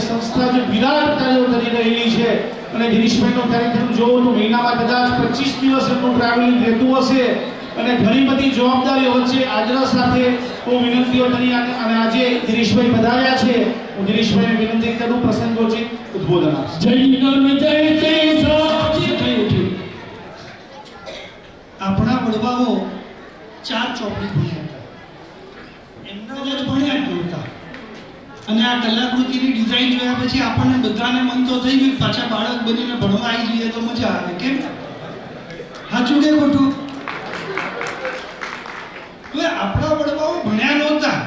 સંસ્થા જે વિરાટ કાર્યો કરી રહેલી છે અને ગિરીશભાઈનો કાર્યક્રમ જોવો તો મહિનામાં કદાચ 25 દિવસ એમનું ટ્રાવેલિંગ રહેતું હશે અને ઘણી બધી જવાબદારીઓ વચ્ચે આગ્રહ સાથે હું વિનંતીઓ કરી અને આજે ગિરીશભાઈ પધાર્યા છે. હું ગિરીશભાઈને વિનંતી કરું પ્રસંગોચિત ઉદ્બોધન આપશે. આપણા વડવાઓ 4 ચોપડી ભણ્યા હતા, એમના જ ભણ્યા નહોતા. અને આ કલાકૃતિની ડિઝાઇન જોયા પછી આપણને બધાને મન તો થઈ ગયું પાછા બાળક બનીને ભણવા આવી જઈએ તો મજા આવે. કેમ? સાચું કે ખોટું? હવે આપણા વડવાઓ ભણ્યા નહોતા.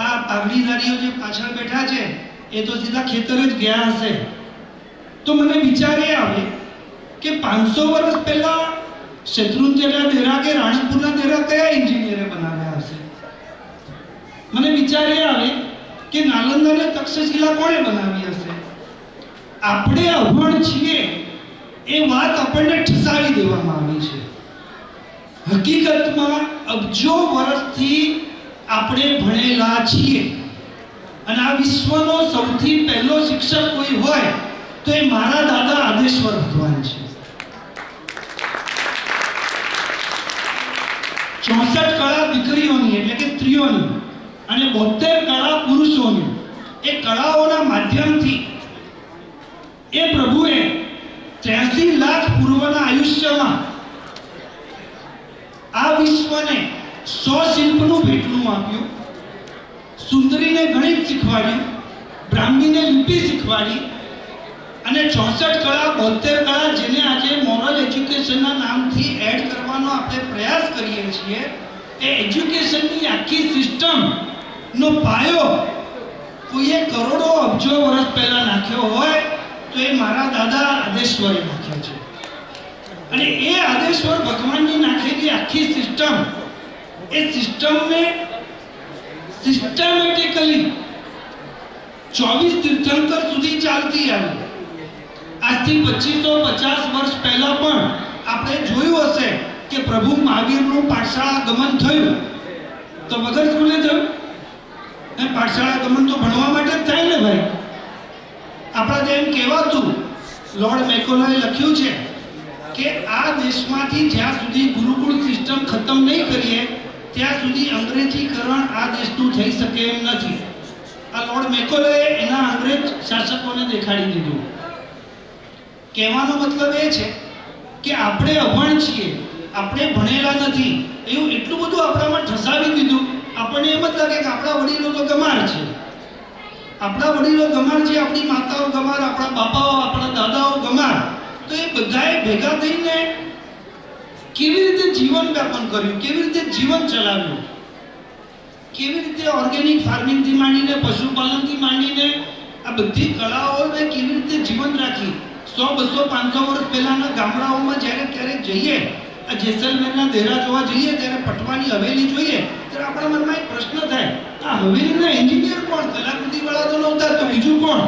આ પાઘડીધારીઓ જે પાછળ બેઠા છે એ તો સીધા ખેતર જ ગયા હશે. તો મને વિચાર એ આવે કે 500 વર્ષ પહેલા શત્રુંજયના દેરા કે રાણકપુરના દેરા કયા એન્જિનિયરે બનાવ્યા હશે? મને વિચાર એ આવે કે નાલંદા અને તક્ષશિલા કોણે બનાવી હશે? આપણે અભણ છીએ એ વાત આપણને ઠસાવી દેવામાં આવી છે. હકીકતમાં અબજો વર્ષથી આપણે ભણેલા છીએ અને આ વિશ્વનો સૌથી પહેલો શિક્ષક કોઈ હોય તો એ મારા દાદા આદેશ્વર ભગવાન છે. 64 કળા દીકરીઓની એટલે કે સ્ત્રીઓની અને 72 કળા પુરુષોની, એ કળાઓના માધ્યમથી એ પ્રભુએ 83 લાખ પૂર્વના આયુષ્યમાં આ વિશ્વને 100 શિલ્પનું ભેટનું આપ્યું. સુંદરીને ગણિત શીખવાડ્યું, બ્રાહ્મીને લિપિ શીખવાડી અને 64 કળા 72 કળા જેને આજે મોરલ એજ્યુકેશનના નામથી એડ કરવાનો આપણે પ્રયાસ કરીએ છીએ, એ એજ્યુકેશનની આખી સિસ્ટમ નો પાયો કોઈએ કરોડો અબજો વર્ષ પહેલા નાખ્યો હોય તો એ મારા દાદા આદેશ્વરે નાખ્યો છે. અને એ આદેશ્વર ભગવાનની નાખેલી આખી સિસ્ટમ, એ સિસ્ટમને સિસ્ટમેટિકલી 24 તીર્થંકર સુધી ચાલતી આવી. આજથી 2550 વર્ષ પહેલા પણ આપણે જોયું હશે કે પ્રભુ મહાવીરનું પાઠશાળા ગમન થયું તો વગર સ્કૂલે થયું. પાઠશાળા ગમન તો ભણવા માટે જ થાય ને ભાઈ. આપણા જેમ કહેવાતું, લોર્ડ મેકોલોએ લખ્યું છે કે આ દેશમાંથી જ્યાં સુધી ગુરુકુળ સિસ્ટમ ખતમ નહીં કરીએ ત્યાં સુધી અંગ્રેજીકરણ આ દેશનું થઈ શકે એમ નથી. આ લોર્ડ મેકોલોએ એના અંગ્રેજ શાસકોને દેખાડી દીધું. કહેવાનો મતલબ એ છે કે આપણે અભણ છીએ, આપણે ભણેલા નથી, એવું એટલું બધું આપણામાં ઠસાવી દીધું. આપણને એમ જ લાગે કે આપણા વડીલો તો ગમાર છે, આપણા વડીલો ગમાર છે, આપણી માતાઓ ગમાર, આપણા બાપાઓ, આપણા દાદાઓ ગમાર. તો એ બધાએ ભેગા થઈને કેવી રીતે જીવન વ્યાપન કર્યું, કેવી રીતે જીવન ચલાવ્યું, કેવી રીતે ઓર્ગેનિક ફાર્મિંગથી માંડીને પશુપાલનથી માંડીને આ બધી કળાઓને કેવી રીતે જીવંત રાખી. 100, 200, 500 વર્ષ પહેલાના ગામડાઓમાં જ્યારે ક્યારેક જઈએ, આ જેસલમેરના દેરા જોવા જઈએ, ત્યારે પટવાની હવેલી જોઈએ ત્યારે આપણા મનમાં એક પ્રશ્ન થાય, આ હવેલીના એન્જિનિયર કોણ? કલાકૃતિવાળા તો નહોતા તો બીજું કોણ?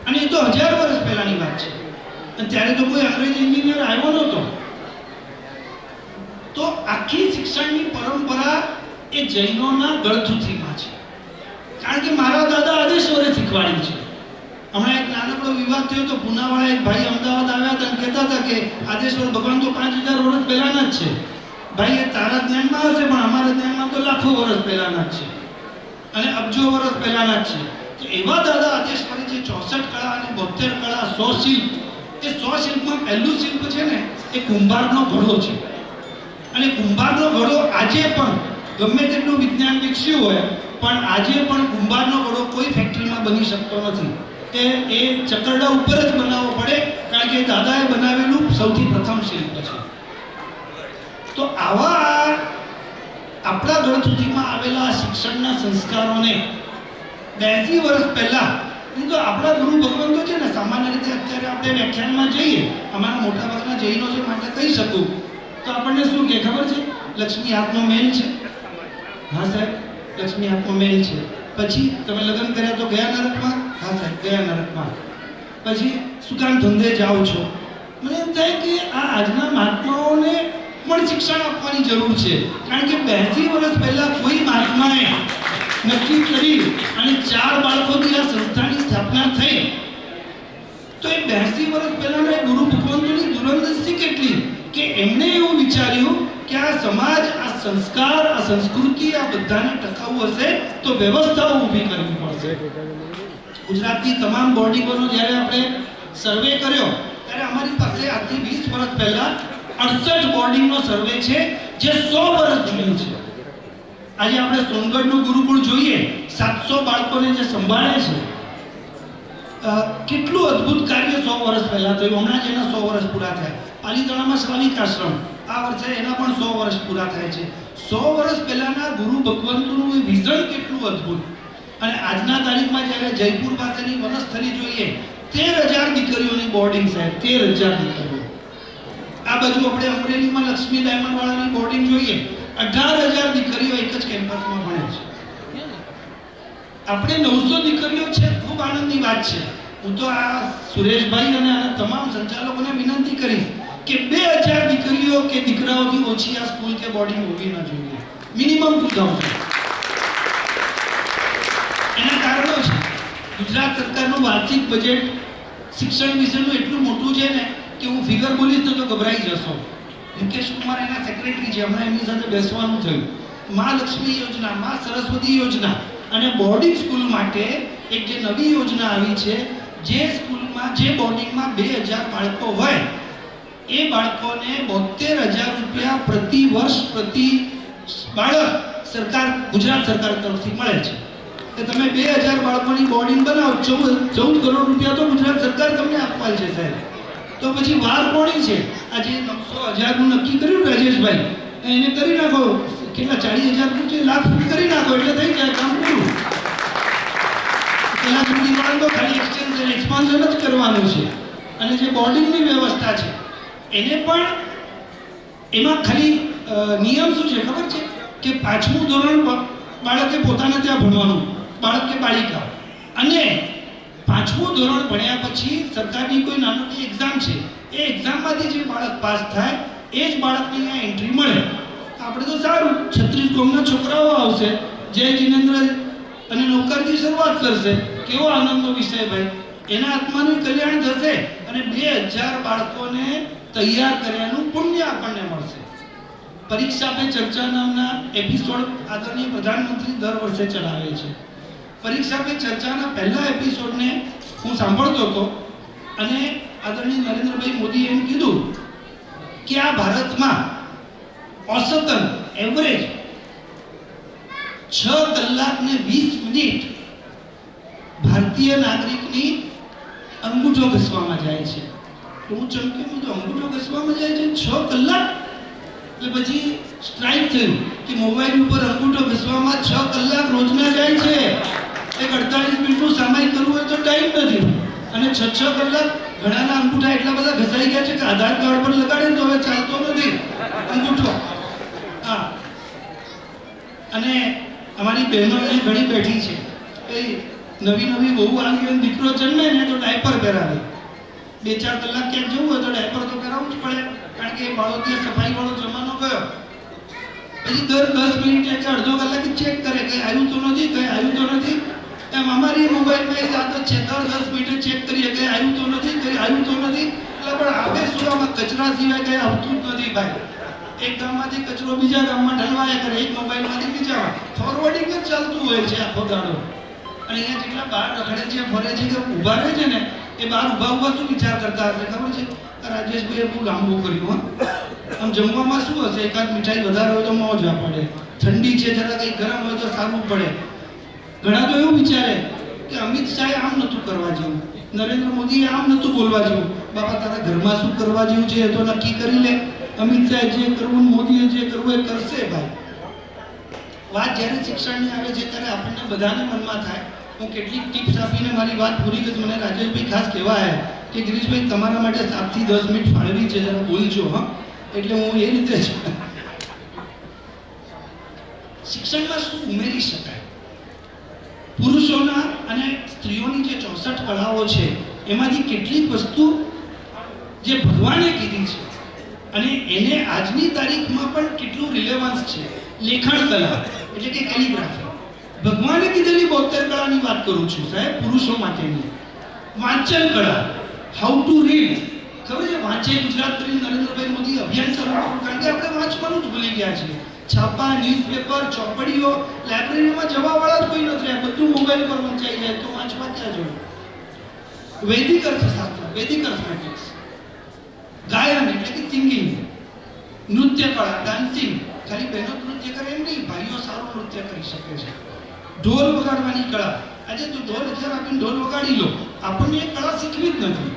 અને એ તો 1000 વર્ષ પહેલાની વાત છે અને ત્યારે તો કોઈ અંગ્રેજ એન્જિનિયર આવ્યો નહોતો. તો આખી શિક્ષણની પરંપરા એ જૈનોના ગળથુથીમાં છે. કારણ કે મારા દાદા આદેશ્વરે શીખવાડી છે. હમણાં એક નાનકડો વિવાદ થયો તો પુનાવાળા એક ભાઈ અમદાવાદ આવ્યા હતા અને કહેતા હતા કે આદેશ્વર ભગવાન તો 5000 વર્ષ પહેલાના જ છે. ભાઈ, એ તારા જ્ઞાનમાં હશે પણ અમારા જ્ઞાનમાં તો લાખો વર્ષ પહેલાના જ છે અને અબજો વર્ષ પહેલાના જ છે. તો એવા દાદા આદેશ્વરે જે 64 કળા અને 72 કળા, 100 શિલ્પ, એ 100 શિલ્પમાં પહેલું શિલ્પ છે ને એ કુંભારનો ઘડો છે. અને કુંભારનો ઘડો આજે પણ ગમે તેટલું વિજ્ઞાન વિકસ્યું હોય પણ આજે પણ કુંભારનો ઘડો કોઈ ફેક્ટરીમાં બની શકતો નથી. એ ચકરડા ઉપર જ બનાવવો પડે કારણ કે દાદાએ બનાવેલું સૌથી પ્રથમ શિલ્પ છે. તો આવા આપણા ગળથુથીમાં આવેલા શિક્ષણના સંસ્કારોને 82 વર્ષ પહેલા, તો આપણા ગુરુ ભગવાન તો છે ને, સામાન્ય રીતે અત્યારે આપણે વ્યાખ્યાનમાં જઈએ, અમારા મોટાભાગના જૈનો છે માટે કહી શકું તો આપણને શું કે ખબર છે? લક્ષ્મી હાથનો મેલ છે. હા સાહેબ, લક્ષ્મી હાથનો મેલ છે. પછી તમે લગ્ન કર્યા તો ગયા નરકમાં? હા સાહેબ, ગયા નરકમાં. પછી શું કામ ધંધે જાઓ છો? મને એમ થાય કે આ આજના મહાત્માઓને પણ શિક્ષણ આપવાની જરૂર છે. કારણ કે 82 વર્ષ પહેલા કોઈ મહાત્માએ નક્કી કરી અને 4 બાળકોથી આ સંસ્થાની સ્થાપના થઈ. તો એ 82 વર્ષ પહેલાના ગુરુ ભગવંતોની દૂરંદેશી કેટલી કે એમણે એવું વિચાર્યું કે આ સમાજ, આ સંસ્કાર, આ સંસ્કૃતિ, આ બધાને ટકાવવું હશે તો વ્યવસ્થાઓ ઊભી કરવી પડશે. ગુજરાતની તમામ બોર્ડિંગોનો જ્યારે આપણે સર્વે કર્યો ત્યારે અમારી પાસે આજથી 20 વર્ષ પહેલા 68 બોર્ડિંગનો સર્વે છે જે 100 વર્ષ જૂનું છે. આજે આપણે સોનગઢનું ગુરુકુળ જોઈએ, 700 બાળકોને જે સંભાળે છે. કેટલું અદ્ભુત કાર્ય 100 વર્ષ પહેલા થયું. હમણાં જ એના 100 વર્ષ પૂરા થયા. પાલીતાણામાં શ્રાવિક આશ્રમ, આ વર્ષે એના પણ 100 વર્ષ પૂરા થાય છે. 100 વર્ષ પહેલાના ગુરુ ભગવંતોનું એ વિઝન કેટલું અદ્ભુત. અને આજના તારીખમાં જ્યારે જયપુર પાસેની વનસ્થલી જોઈએ, 13,000 દીકરીઓની બોર્ડિંગ સાહેબ, 13,000 દીકરીઓ. આ બાજુ આપણે અમરેલીમાં લક્ષ્મી ડાયમંડ વાળાની બોર્ડિંગ જોઈએ, 18,000 દીકરીઓ એક જ કેમ્પસમાં ભણે છે. આપણે 900 દીકરીઓ છે, ખૂબ આનંદની વાત છે. હું તો આ સુરેશભાઈ અને આના તમામ સંચાલકોને વિનંતી કરીશ કે 2,000 દીકરીઓ કે દીકરાઓથી ઓછી આ સ્કૂલ કે બોર્ડિંગ હોવી ન જોઈએ. મિનિમમ 2,000. એના કારણો છે. ગુજરાત સરકારનું વાર્ષિક બજેટ શિક્ષણ વિશેનું એટલું મોટું છે ને કે હું ફિગર બોલીશ તો ગભરાઈ જશો. મુકેશ કુમાર એના સેક્રેટરી છે, હમણાં એમની સાથે બેસવાનું થયું. મા લક્ષ્મી યોજના, મા સરસ્વતી યોજના અને બોર્ડિંગ સ્કૂલ માટે એક જે નવી યોજના આવી છે, જે સ્કૂલમાં, જે બોર્ડિંગમાં 2,000 બાળકો હોય એ બાળકોને 72,000 રૂપિયા પ્રતિ વર્ષ પ્રતિ બાળક સરકાર, ગુજરાત સરકાર તરફથી મળે છે. કે તમે 2,000 બાળકોની બોર્ડિંગ બનાવો, 14 કરોડ રૂપિયા તો ગુજરાત સરકાર તમને આપવા છે સાહેબ. તો પછી વાર કોની છે? આજે 900,000નું નક્કી કર્યું રાજેશભાઈ, એને કરી નાખો. કેટલા 40,000 છે, લાખ કરી નાખો એટલે થઈ જાય કામ પૂરું. પેલા સુધીમાં તો ખાલી એક્સચેન્જ અને એક્સપાન્શન જ કરવાનું છે. અને જે બોર્ડિંગની વ્યવસ્થા છે એને પણ એમાં ખાલી નિયમ શું છે ખબર છે કે 5મું ધોરણ બાળકે પોતાને ત્યાં ભણવાનું, બાળક કે બાળિકા. અને 5મું ધોરણ ભણ્યા પછી સરકારની કોઈ નાની એક્ઝામ છે, એ એક્ઝામમાંથી જે બાળક પાસ થાય એ જ બાળકને અહીંયા એન્ટ્રી મળે. આપણે તો સારું, 36 ગામના છોકરાઓ આવશે, જય જિનેન્દ્ર અને નૌકરથી શરૂઆત કરશે. કેવો આનંદનો વિષય ભાઈ. એના આત્માનું કલ્યાણ થશે અને 2,000 બાળકોને તૈયાર કર્યાનું પુણ્ય આપણને મળશે. પરીક્ષા પે ચર્ચા નામના એપિસોડ આદરણીય પ્રધાનમંત્રી દર વર્ષે ચલાવે છે. પરીક્ષા પે ચર્ચાના પહેલા એપિસોડને હું સાંભળતો હતો અને આદરણીય નરેન્દ્રભાઈ મોદીએ એમ કીધું કે આ ભારતમાં औसतन एवरेज 6 કલાક ને 20 મિનિટ ભારતીય નાગરિકની અંગૂઠો ઘસવામાં જાય છે. તો હું ચમક્યો, તો અંગૂઠો ઘસવામાં જાય છે 6 કલાક. એટલે પછી સ્ટ્રાઇક થયું કે મોબાઈલ ઉપર અંગૂઠો ઘસવામાં 6 કલાક રોજના જાય છે. એક 48 મિનિટનું સામાયિક કરવું હોય તો ટાઈમ નથી. અને 6 કલાક ઘણાના અંગૂઠા એટલા બધા ઘસાઈ ગયા છે કે આધાર કાર્ડ પર લગાડે તો હવે ચાલતો નથી અંગૂઠો. હા, અને અમારી બહેનો અહીંયા ઘણી બેઠી છે. એ નવી બહુ આવી હોય, દીકરો જન્મે ને તો ડાયપર પહેરાવે. 2-4 કલાક ક્યાંક જવું હોય તો ડાયપર તો પહેરાવવું જ પડે, કારણ કે બાળકીય સફાઈ વાળો જમાનો ગયો. પછી દર 10 મિનિટે કે અડધો કલાકે ચેક કરે કે આવ્યું તો નથી, કઈ આવ્યું તો નથી. એમ અમારી મોબાઈલમાં એક આદત છે, દર 10 મિનિટે ચેક કરીએ કે આવ્યું તો નથી, કઈ આવ્યું તો નથી. એટલે પણ આવે શું, આમાં કચરા સિવાય કઈ આવતું જ નથી ભાઈ. એક ગામમાંથી કચરો બીજા ગામમાં ઢલવાયા કરે, એક મોબાઈલમાંથી બીજામાં ફોરવર્ડિંગ જ ચાલતું હોય છે આખો દાડો. અને અહીંયા જેટલા બહાર રખડે છે, ફરે છે, કે ઊભા રહે છે ને, એ બહાર ઊભા શું વિચાર કરતા હશે ખબર છે? રાજેશભાઈએ બહુ લાંબુ કર્યું. આમ જમવામાં શું હશે, એકાદ મીઠાઈ વધારે હોય તો મોજા પડે, ઠંડી છે જરા કંઈ ગરમ હોય તો સારું પડે. ઘણા તો એવું વિચારે કે અમિત શાહે આમ નહોતું કરવા જેવું, નરેન્દ્ર મોદીએ આમ નહોતું બોલવા જેવું. બાપા તારા ઘરમાં શું કરવા જેવું છે એ તો નક્કી કરી લે. અમિત શાહે જે કરવું, મોદીએ જે કરવું એ કરશે ભાઈ. વાત જ્યારે શિક્ષણની આવે છે ત્યારે આપણને બધાને મનમાં થાય. હું કેટલીક ટિપ્સ આપીને મારી વાત પૂરી કરીશ. મને રાજેશભાઈ ખાસ કહેવા આવ્યા કે ગિરીશભાઈ તમારા માટે 7 થી 10 મિનિટ ફાળવી છે, જરા બોલજો. હા, એટલે હું એ રીતે જ શિક્ષણમાં શું ઉમેરી શકાય. પુરુષોના અને સ્ત્રીઓની જે 64 કળાઓ છે એમાંથી કેટલીક વસ્તુ જે ભગવાને કીધી છે અને એને આજની તારીખમાં પણ કેટલું રિલેવન્સ છે. લેખન કલા એટલે કે કેલિગ્રાફી. ભગવાને કીધેલી 72 કળાની વાત કરું છું સાહેબ, પુરુષો માટેની. વાંચન કળા, હાઉ ટુ રીડ. ખબર છે વાંચે ગુજરાત કરી નરેન્દ્રભાઈ મોદી અભિયાન શરૂ કર્યું, કારણ કે આપણે વાંચવાનું જ ભૂલી ગયા છીએ. છાપા, ન્યૂઝપેપર, ચોપડીઓ, લાઇબ્રેરીમાં જવાવાળા જ કોઈ નથી રહ્યા. બધું મોબાઈલ પર વંચાઈ જાય તો વાંચવા ક્યાં જવું? વૈદિક અર્થશાસ્ત્ર, વૈદિક અર્થમેટિક્સ, ગાયન એટલે કે સિંગિંગ, નૃત્ય કળા, ડાન્સિંગ. ખાલી બહેનો નૃત્ય કરે એમ નહીં, ભાઈઓ સારું નૃત્ય કરી શકે છે. ઢોલ વગાડવાની કળા. આજે તો ઢોલ 1000 આપીને ઢોલ વગાડી લો, આપણને એ કળા શીખવી જ નથી.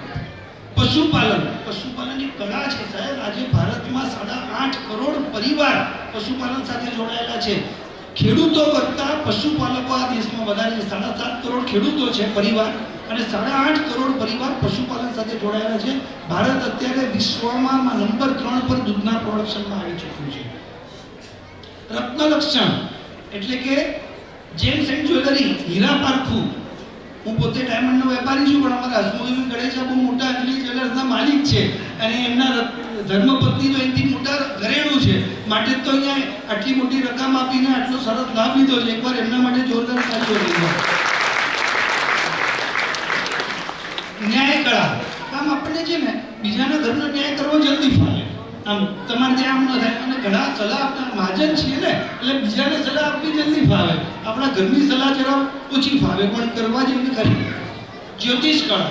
પશુપાલન, પશુપાલનની કળા છે સાહેબ. આજે ભારતમાં 8.5 કરોડ પરિવાર પશુપાલન સાથે જોડાયેલા છે. ખેડૂતો કરતા પશુપાલકો આ દેશમાં વધારે છે. 7.5 કરોડ ખેડૂતો છે પરિવાર, અને 8.5 કરોડ પરિવાર પશુપાલન સાથે જોડાયેલા છે. ભારત અત્યારે વિશ્વમાં નંબર 3 પર દૂધના પ્રોડક્શનમાં આવી ચૂક્યું છે. રત્નલક્ષણ એટલે કે જેમ્સ એન્ડ જ્વેલરી, હીરા પારખું. હું પોતે ડાયમંડનો વેપારી છું, પણ અમારા હસમુખ ગણેશા બહુ મોટા અંજલિ જ્વેલર્સના માલિક છે, અને એમના ધર્મપત્ની તો એનાથી મોટા ઘરેણું છે. માટે તો અહીંયા આટલી મોટી રકમ આપીને આટલો સરસ લાભ લીધો છે. એકવાર એમના માટે જોરદાર તાળીઓ લઈ. ન્યાય કળા. આમ આપણને છે ને બીજાના ઘરનો ન્યાય કરવો જલ્દી ફાવે. આમ તમારે ત્યાં આમ ન થાય. અને ઘણા સલાહ આપતા મહાજન છીએ ને, એટલે બીજાને સલાહ આપવી જલ્દી ફાવે. આપણા ઘરની સલાહ જરા ઓછી ફાવે, પણ કરવા જેવી ખરી. જ્યોતિષ કળા,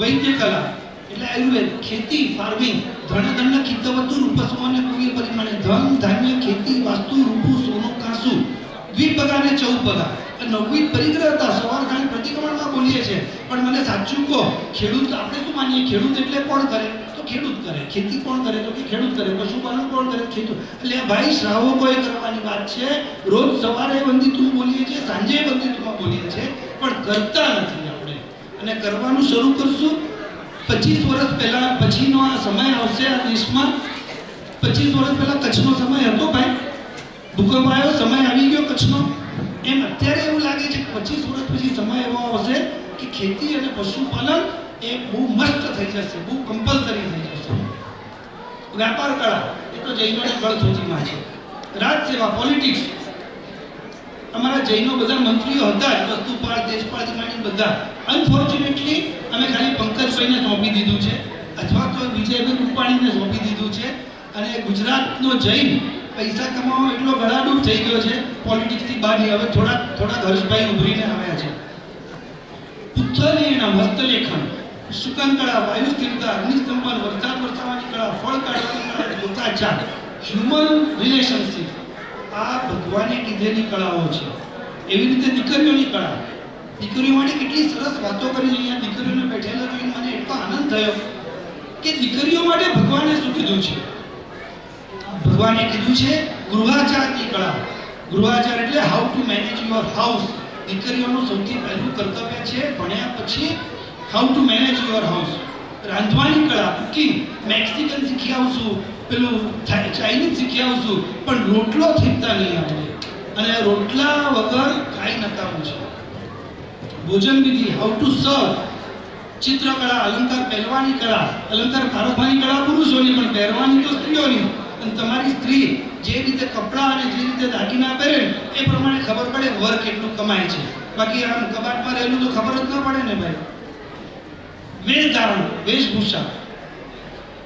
વૈદ્ય કળા એટલે આયુર્વેદ, ખેતી, ફાર્મિંગ, ધન કિતવતુ રૂપસોને કોઈ પરિમાણે, ધન, ધાન્ય, ખેતી, વાસ્તુ, રૂપુ, સોનું, કાંસુ, દ્વિપગા ને ચૌપગા. 9 પરિગ્રહ હતા. સવાર સાંજ પ્રતિક્રમણમાં બોલીએ છીએ, પણ મને સાચું કહો, ખેડૂત આપણે શું માનીએ? ખેડૂત એટલે કોણ કરે? તો ખેડૂત કરે. ખેતી કોણ કરે? તો કે ખેડૂત કરે. પશુપાલન કોણ કરે? ખેડૂત. એટલે ભાઈ શ્રાવકોએ કરવાની વાત છે. રોજ સવારે વંદિતું બોલીએ છીએ, સાંજે વંદિતુમાં બોલીએ છીએ, પણ કરતા નથી આપણે. અને કરવાનું શરૂ કરશું. 25 વર્ષ પહેલા પછીનો આ સમય આવશે આ દેશમાં. 25 વર્ષ પહેલા કચ્છનો સમય હતો ભાઈ, ભૂકંપ આવ્યો, સમય આવી ગયો કચ્છનો. એમ અત્યારે એવું લાગે છે કે 25 વર્ષ પછી સમય એવો આવશે કે ખેતી અને પશુપાલન એ બહુ મસ્ત થઈ જશે, બહુ કમ્પલસરી થઈ જશે. વ્યાપાર કળા એ તો જૈનોની ગળથોચીમાં છે. રાજ સેવા, પોલિટિક્સ. અમારા જૈનો બધા મંત્રીઓ હતા જ, વસ્તુપાળ, દેશપાળથી માંડીને બધા. અનફોર્ચ્યુનેટલી અમે ખાલી પંકજભાઈને સોંપી દીધું છે, અથવા તો વિજયભાઈ રૂપાણીને સોંપી દીધું છે. અને ગુજરાતનો જૈન પૈસા કમાવાનો એટલો ગળાડૂબ થઈ ગયો છે, પોલિટિક્સથી બહાર નહીં. હવે થોડા હર્ષભાઈ ઉભરીને આવ્યા છે. પુત્થલીયનમ, હસ્તલેખન, શુકનકળા, વાયુ સ્થિરતા, અગ્નિસ્તંભન, વરસાદ વરસાવવાની કળા, ફળ કાઢવાની કળા, ગોતાચાર, હ્યુમન રિલેશનશિપ. આ ભગવાને કીધેલી કળાઓ છે. એવી રીતે દીકરીઓની કળા. દીકરીઓ માટે કેટલી સરસ વાતો કરી. અહીંયા દીકરીઓને બેઠેલા જોઈને મને એટલો આનંદ થયો કે દીકરીઓ માટે ભગવાને શું કીધું છે? ભગવાને કીધું છે ગૃહાચારની કળા. ગૃહાચાર એટલે how to manage your house. દીકરીઓનું સૌથી પહેલું કર્તવ્ય છે ભણ્યા પછી how to manage your house. રાંધવાની કળા, કુકિંગ. મેક્સિકન શીખી આવશું, પેલું ચાઇનીઝ શીખી આવશું, પણ રોટલો થીપતા નહીં આવડે, અને રોટલા વગર ખાઈ નકામું છે. ભોજન વિધિ, હાઉ ટુ સર્વ. ચિત્રકળા, અલંકાર પહેરવાની કળા. અલંકાર પારખવાની કળા પુરુષોની, પણ પહેરવાની તો સ્ત્રીઓની. અને તમારી સ્ત્રી જે રીતે કપડાં અને જે રીતે દાગીના પહેરે એ પ્રમાણે ખબર પડે વર કેટલું કમાય છે. બાકી આમ કબાટમાં રહેલું તો ખબર જ ન પડે ને ભાઈ. વેશ ધારણ, વેશભૂષા,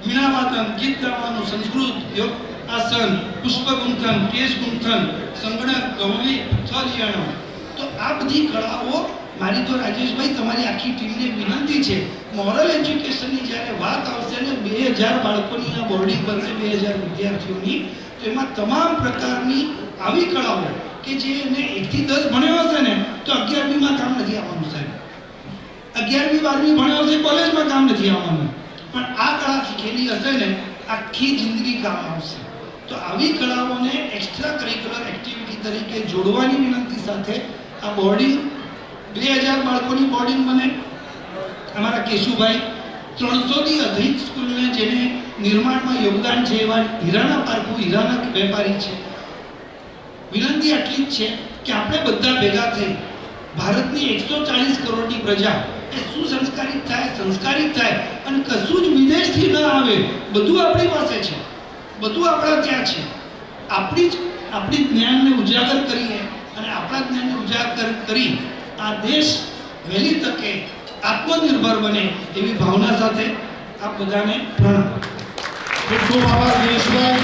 વીણાવાદન, ગીત ગાવાનું, સંસ્કૃત, યોગ આસન, પુષ્પગુંથન, કેશગુંથન, સંગણક, ગૌલી, પુથલિયાણો. તો આ બધી કળાઓ મારી તો રાજેશભાઈ તમારી આખી ટીમને વિનંતી છે, મોરલ એજ્યુકેશનની જ્યારે વાત આવશે ને 2000 બાળકોની આ બોર્ડિંગ બનશે, 2000 વિદ્યાર્થીઓની, તો એમાં તમામ પ્રકારની આવી કળાઓ કે જે એને 1 થી 10 ભણ્યો હશે ને તો 11મીમાં કામ નથી આવવાનું સાહેબ. 11મી 12મી ભણ્યો હશે કોલેજમાં કામ નથી આવવાનું, પણ આ કળા શીખેલી હશે ને આખી જિંદગી કામ આવશે. તો આવી કળાઓને એક્સ્ટ્રા કરિક્યુલર એક્ટિવિટી તરીકે જોડવાની વિનંતી સાથે આ બોર્ડિંગ 2000 બાળકોની બોર્ડિંગ બને. અમારા કેશુભાઈ 300થી અધિક સ્કૂલને જેને નિર્માણમાં યોગદાન છે એવા હીરાના પારખું, હીરાના વેપારી છે. વિનંતી આટલી જ છે કે આપણે બધા ભેગા થઈ ભારતની 140 કરોડની પ્રજા એ સુસંસ્કારિત થાય, સંસ્કારિત થાય, અને કશું જ વિદેશથી ન આવે. બધું આપણી પાસે છે, બધું આપણા ત્યાં છે. આપણી જ્ઞાનને ઉજાગર કરીએ અને આપણા જ્ઞાનને ઉજાગર કરી આ દેશ વહેલી તકે આત્મનિર્ભર બને એવી ભાવના સાથે આપ બધાને પ્રણામ. ખૂબ ખૂબ આભાર દિનેશભાઈ.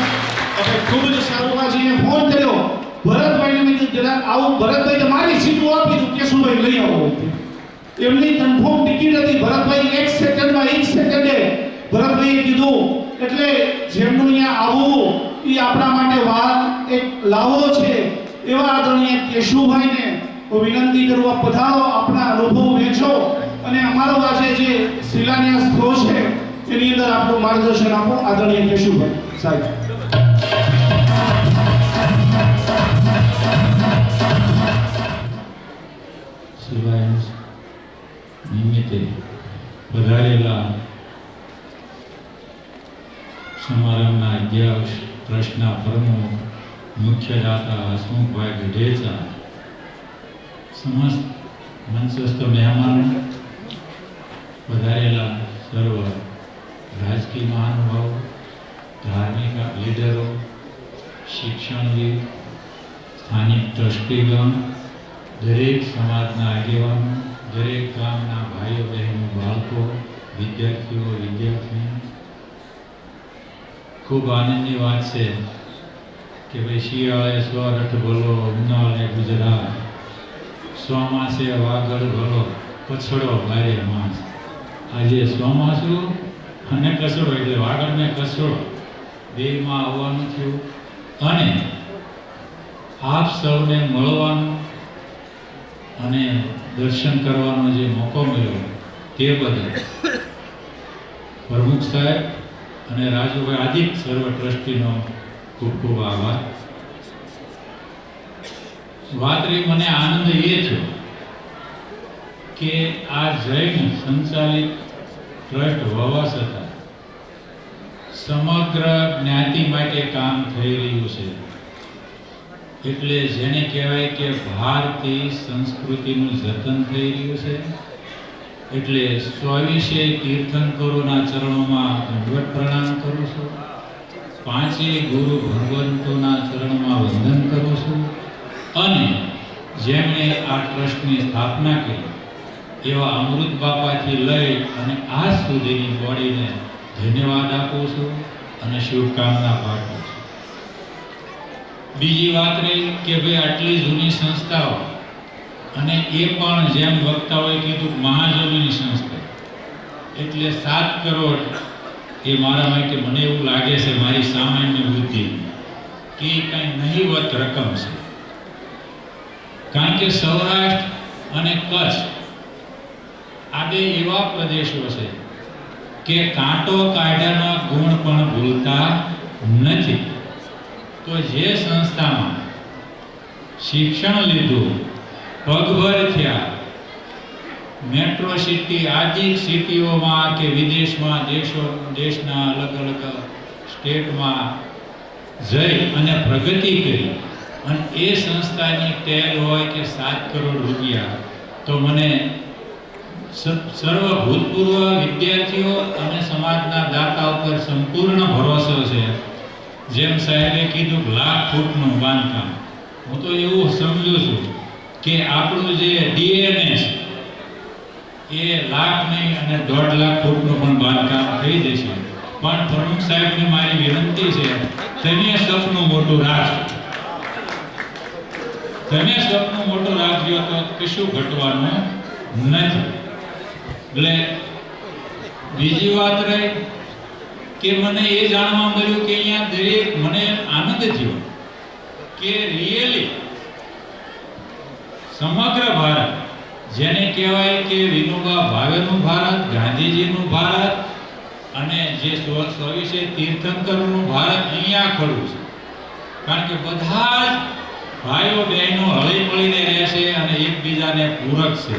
આપણે ખૂબ જ સારુભાજીને ફોન કર્યો. ભરતભાઈને મેં કીધું જરા આવું ભરતભાઈ તમારી સીટો આપી દઉં કેશુભાઈ લઈ આવો. એમની કન્ફર્મ ટિકિટ હતી. ભરતભાઈ એક સેકન્ડે ભરતભાઈએ કીધું એટલે જેમનું અહીંયા આવવું એ આપણા માટે એક લાવો છે એવા આદરણીય કેશુભાઈને હું વિનંતી કરું આ પધારો, આપણા અનુભવ વહેંચો અને અમારો આજે જે શિલાન્યાસ થયો છે એની અંદર આપણું માર્ગદર્શન આપો. આદરણીય કેશુભાઈ સાહેબ. શિલાન્યાસ નિમિત્તે પધારેલા સમારંભના અધ્યક્ષ, ટ્રસ્ટના પ્રમુખ, મુખ્ય દાતા હસમુખભાઈ ગઢેચા, સમસ્ત મંચસ્થ મહેમાનો, પધારેલા સર્વ રાજકીય મહાનુભાવો, ધાર્મિક લીડરો, શિક્ષણવિદ, સ્થાનિક ટ્રસ્ટીગણ, દરેક સમાજના આગેવાનો, દરેક ગામના ભાઈઓ બહેનો, બાળકો, વિદ્યાર્થીઓ, વિદ્યાર્થીઓ, ખૂબ આનંદની વાત છે કે ભાઈ શિયાળે સ્વરઠ ભલો, ઉનાળે ગુજરાત, ચોમાસે વાગડ ભલો, કચડો બારે માસ. આજે ચોમાસું અને કચડો એટલે વાગડ ને કચડો બેમાં આવવાનું થયું અને આપ સૌને મળવાનું અને દર્શન કરવાનો જે મોકો મળ્યો તે બદલ પ્રમુખ સાહેબ અને રાજુભાઈ આદિ સર્વ ટ્રસ્ટીનો ખૂબ ખૂબ આભાર. વાત રહી મને આનંદ એ થયો કે આ જૈન સંચાલિત ટ્રસ્ટ હોવા છતાં સમગ્ર જ્ઞાતિ માટે કામ થઈ રહ્યું છે. એટલે જેને કહેવાય કે ભારતીય સંસ્કૃતિનું જતન થઈ રહ્યું છે. એટલે 24 તીર્થંકરોના ચરણોમાં દંડવત પ્રણામ કરું છું. 5 ગુરુ ભગવંતોના ચરણોમાં વંદન કરું છું અને જેમણે આ ટ્રસ્ટની સ્થાપના કરી એવા અમૃત બાપાથી લઈ અને આજ સુધીની બોડીને ધન્યવાદ આપું છું અને શુભકામના પાઠવું છું. બીજી વાત રહી કે ભાઈ આટલી જૂની સંસ્થાઓ અને એ પણ જેમ વક્તાઓએ કીધું મહાજનોની સંસ્થા એટલે 7 કરોડ એ મારા માટે મને એવું લાગે છે મારી સામાન્ય બુદ્ધિ કે કંઈ નહીવત રકમ છે. કારણ કે સૌરાષ્ટ્ર અને કચ્છ આ બે એવા પ્રદેશો છે કે કાંટો કાઢ્યાના ગુણ પણ ભૂલતા નથી. તો જે સંસ્થામાં શિક્ષણ લીધું, પગભર થયા, મેટ્રો સિટી આદિ સિટીઓમાં કે વિદેશમાં દેશના અલગ અલગ સ્ટેટમાં જઈ અને પ્રગતિ કરી અને એ સંસ્થાની ટેલ હોય કે 7 કરોડ રૂપિયા, તો મને સર્વ ભૂતપૂર્વ વિદ્યાર્થીઓ અને સમાજના દાતા ઉપર સંપૂર્ણ ભરોસો છે. જેમ સાહેબે કીધું લાખ ફૂટનું બાંધકામ, હું તો એવું સમજુ છું કે આપણું જે ડીએનએ છે એ લાખ નહીં અને 1.5 લાખ ફૂટનું પણ બાંધકામ થઈ જશે. પણ પ્રમુખ સાહેબની મારી વિનંતી છે, તમે સપનું મોટું રાખજો. તમે સપનું મોટું રાખજો તો કશું ઘટવાનું નથી. એટલે બીજી વાત રહી કે મને એ જાણવા મળ્યું કે અહીંયા દરેક મને આનંદ થયો કે રિયલી સમગ્ર ભારત જેને કહેવાય કે વિનોબા ભાવેનું ભારત, ગાંધીજીનું ભારત અને જે 24 તીર્થંકરોનું ભારત અહીંયા ખડું છે. કારણ કે બધા જ ભાઈઓ બહેનો હળી મળીને રહેશે અને એકબીજાને પૂરક છે.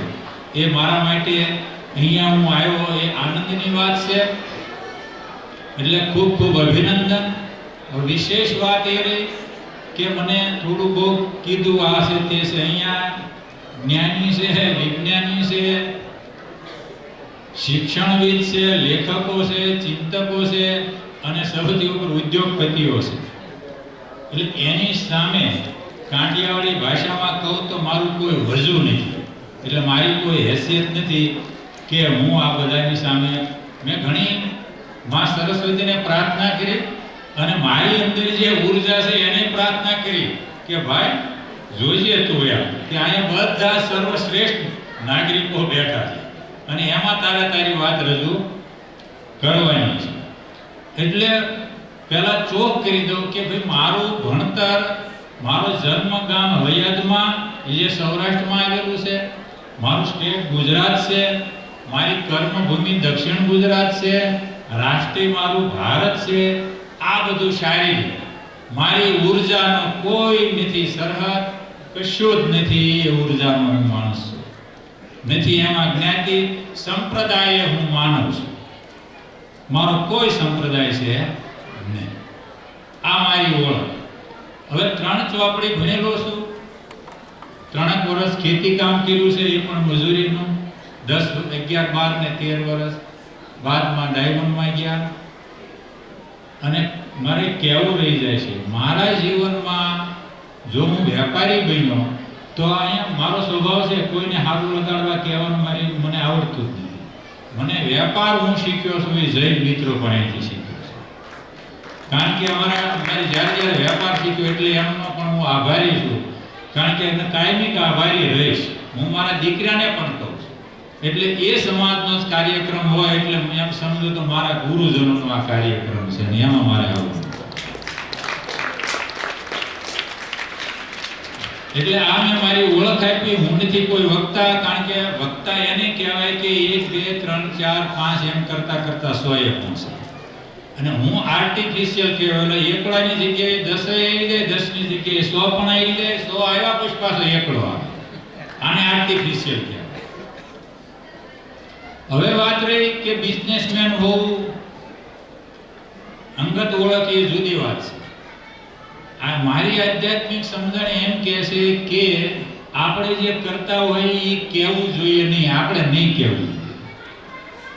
એ મારા માટે અહીંયા હું આવ્યો એ આનંદની વાત છે. એટલે ખૂબ ખૂબ અભિનંદન. વિશેષ વાત એ રહી કે મને થોડું બહુ કીધું આ છે તે છે. અહીંયા જ્ઞાની છે, વિજ્ઞાની છે, શિક્ષણવિદ છે, લેખકો છે, ચિંતકો છે અને સૌથી ઉપર ઉદ્યોગપતિઓ છે. એટલે એની સામે કાઠિયાવાડી ભાષામાં કહું તો મારું કોઈ વજુ નથી, એટલે મારી કોઈ હેસિયત નથી કે હું આ બધાની સામે. મેં ઘણી માં સરસ્વતીને પ્રાર્થના કરી અને મારી અંદર જે ઉર્જા છે એને પ્રાર્થના કરી કે ભાઈ જોઈએ તું એમ કે અહીંયા બધા સર્વશ્રેષ્ઠ નાગરિકો બેઠા છે અને એમાં તારી વાત રજૂ કરવાની છે. એટલે પહેલા ચોખ કરી દઉં કે ભાઈ મારું ભણતર, મારો જન્મ ગામ હળિયાદમાં જે સૌરાષ્ટ્રમાં આવેલું છે, મારું સ્ટેટ ગુજરાત છે, મારી કર્મભૂમિ દક્ષિણ ગુજરાત છે, રાષ્ટ્રીય મારું ભારત છે. આ બધું શારીરિક મારી ઉર્જાનો કોઈ નથી સરહદ, કશું જ નથી. એ ઉર્જાનો હું માણસ છું, નથી એમાં જ્ઞાતિ સંપ્રદાય હું માનવ છું. મારો કોઈ સંપ્રદાય છે નહીં. આ મારી ઓળખ. હવે 3 ચોપડી ભણેલો છું, 3 વર્ષ ખેતી કામ કર્યું છે, એ પણ મજૂરીનું. 10, 11, 12 ને 13 વર્ષ બાદમાં ડાયમંડમાં ગયા. અને મારે કહેવું રહી જાય છે, મારા જીવનમાં જો હું વેપારી બન્યો તો અહીંયા મારો સ્વભાવ છે કોઈને સારું લગાડવા કહેવાનું મને આવડતું જ નથી. મને વેપાર હું શીખ્યો છું એ જૈન મિત્રો પાસેથી શીખ્યો છું. કારણ કે મારી જ્યારે વેપાર શીખ્યો એટલે એમનો પણ હું આભારી છું. કારણ કે એને કાયમિક આભારી રહીશ. હું મારા દીકરાને પણ કહું છું. એટલે એ સમાજનો જ કાર્યક્રમ હોય એટલે એમ સમજો તો મારા ગુરુજનોનો આ કાર્યક્રમ છે અને એમાં મારે આવવું. એટલે આ મેં મારી ઓળખ આપી. હું નથી કોઈ વક્તા, કારણ કે વક્તા એને કહેવાય કે 1, 2, 3, 4, 5 એમ કરતા 100 એ પહોંચે. અને હું આર્ટિફિશિયલ કહેવાય. એકડાની જગ્યાએ 10 આવી જાય, 10ની જગ્યાએ 100 પણ આવી જાય. 100 આવ્યા પછી પાછો એકડો આવે. આને આર્ટિફિશિયલ કહેવાય. હવે વાત રહી કે બિઝનેસમેન હોવું, અંગત ઓળખ એ જુદી વાત છે. આ મારી આધ્યાત્મિક સમજણ એમ કહે છે કે આપણે જે કરતા હોય એ કહેવું જોઈએ નહીં, આપણે નહીં કહેવું.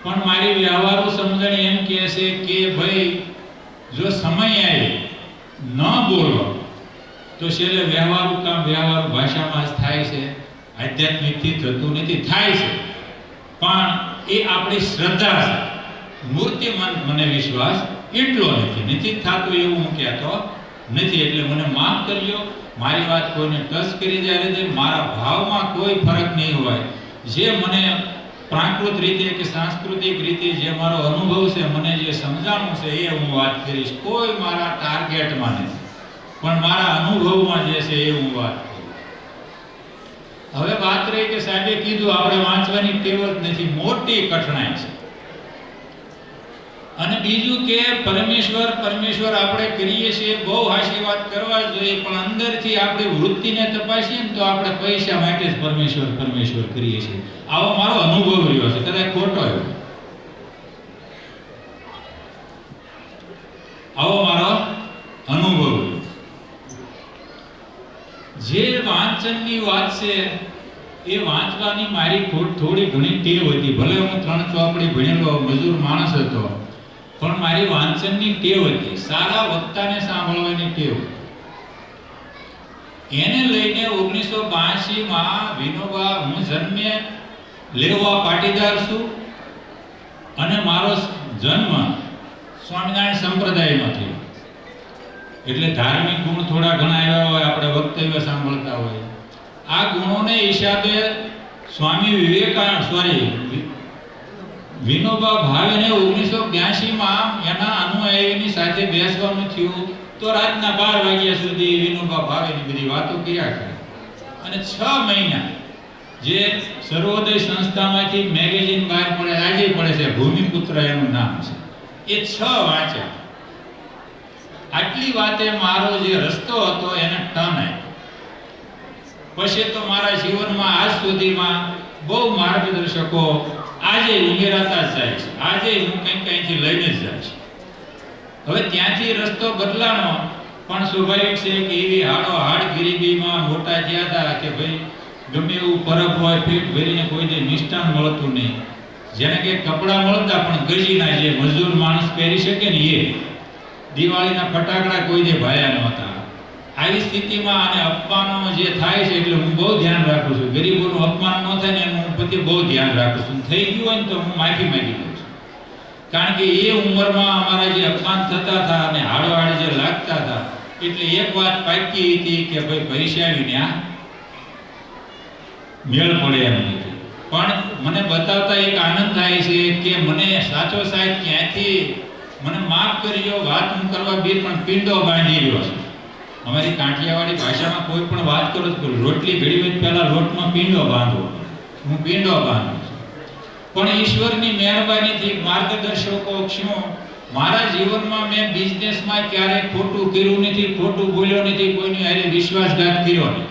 પણ મારી વ્યવહારુ સમજણ એમ કહે છે કે ભાઈ જો સમય આવે ન બોલો તો છેલ્લે વ્યવહારુ કામ વ્યવહારુ ભાષામાં જ થાય છે, આધ્યાત્મિકથી થતું નથી. થાય છે પણ એ આપણી શ્રદ્ધા છે. મૂર્તિમાન મને વિશ્વાસ એટલો નથી થતું એવું હું કહેતો નથી. એટલે મને માફ કરજો, મારી વાત કોઈને ટચ કરી જાય છે. મારા ભાવમાં કોઈ ફરક નહીં હોય. જે મને પ્રાકૃત રીતે કે સાંસ્કૃતિક રીતે જે મારો અનુભવ છે, મને જે સમજાણું છે એ હું વાત કરીશ. કોઈ મારા ટાર્ગેટમાં નથી, પણ મારા અનુભવમાં જે છે એ હું વાત કરીશ. હવે વાત રહી કે સાહેબે કીધું આપણે વાંચવાની ટેવ જ નથી, મોટી કઠણાઈ છે. અને બીજું કે પરમેશ્વર આપણે કરીએ છીએ, બહુ હાશી વાત કરવા જોઈએ, પણ અંદરથી આપણી વૃત્તિને તપાસીએ ને તો આપણે પૈસા માટે જ પરમેશ્વર કરીએ છીએ. આવો મારો અનુભવ રહ્યો છે, કદાચ ખોટો હોય. આવો મારો અનુભવ. જે વાંચનની વાત છે એ વાંચવાની મારી થોડી ઘણી ટેવ હતી. ભલે હું 3 ચોપડી ભણેલો મજૂર માણસ હતો, પણ મારી વાંચનની ટેવ હતી. સારા વક્તાને સાંભળવાની ટેવ. એને લઈને 1982માં વિનોબા, હું જન્મે લેવા પાટીદાર છું અને મારો જન્મ સ્વામિનારાયણ સંપ્રદાયમાં થયો. એટલે ધાર્મિક ગુણ થોડા ઘણા આવ્યા હોય, આપણે વક્તવ્ય સાંભળતા હોય. આ ગુણોને હિસાબે સ્વામી વિનોબા ભાવેને 1982માં એના અનુયાયીની સાથે બેસવાનું થયું તો રાતના 12 વાગ્યા સુધી વિનોબા ભાવેની બધી વાતો કર્યા કરે. અને 6 મહિના જે સર્વોદય સંસ્થામાંથી મેગેઝિન બહાર પડે, આજે પડે છે, ભૂમિપુત્ર એનું નામ છે, એ 6 વાંચ્યા. આટલી વાતે મારો જે રસ્તો હતો એને ટર્ન આપ્યો. પછી તો મારા જીવનમાં આજ સુધીમાં બહુ માર્ગદર્શકો આજે ઉમેરાતા જ જાય છે. આજે હું કંઈથી લઈને જ જાય છે. હવે ત્યાંથી રસ્તો બદલાનો પણ સ્વાભાવિક છે કે એવી હાડ ગરીબીમાં મોટા થયા હતા કે ભાઈ ગમે એવું પરબ હોય, પેટ ભરીને કોઈ દે મિષ્ટાન મળતું નહીં. જેને કે કપડાં મળતા પણ ગજીના, જે મજૂર માણસ પહેરી શકે ને એ. દિવાળીના ફટાકડા કોઈ દે ભાયા નહોતા. આવી સ્થિતિમાં અને અપમાનો જે થાય છે એટલે હું બહુ ધ્યાન રાખું છું. ગરીબોનું અપમાન ન થાય ને એનું હું પોતે બહુ ધ્યાન રાખું છું. થઈ ગયું હોય ને તો હું માફી માંગી લઉં છું. કારણ કે એ ઉંમરમાં અમારા જે અપમાન થતા હતા અને હાડોહાડ જે લાગતા હતા એટલે એક વાત પાકી હતી કે ભાઈ પૈસા વિના મેળ પડે એમ નથી. પણ મને બતાવતા એક આનંદ થાય છે કે મને સાચો સાહેબ ક્યાંથી મને માફ કરજો, વાત હું કરવા બે પણ પિંડો બાંધી રહ્યો છું. અમારી કાઠિયાવાડી ભાષામાં કોઈ પણ વાત કરો તો રોટલી ઘડી વખત પહેલા લોટમાં પિંડો બાંધો, હું પિંડો બાંધું છું. પણ ઈશ્વરની મહેરબાનીથી માર્ગદર્શકો શું મારા જીવનમાં મેં બિઝનેસમાં ક્યારેય ખોટું કર્યું નથી, ખોટું બોલ્યો નથી, કોઈની હારે વિશ્વાસઘાત કર્યો નથી.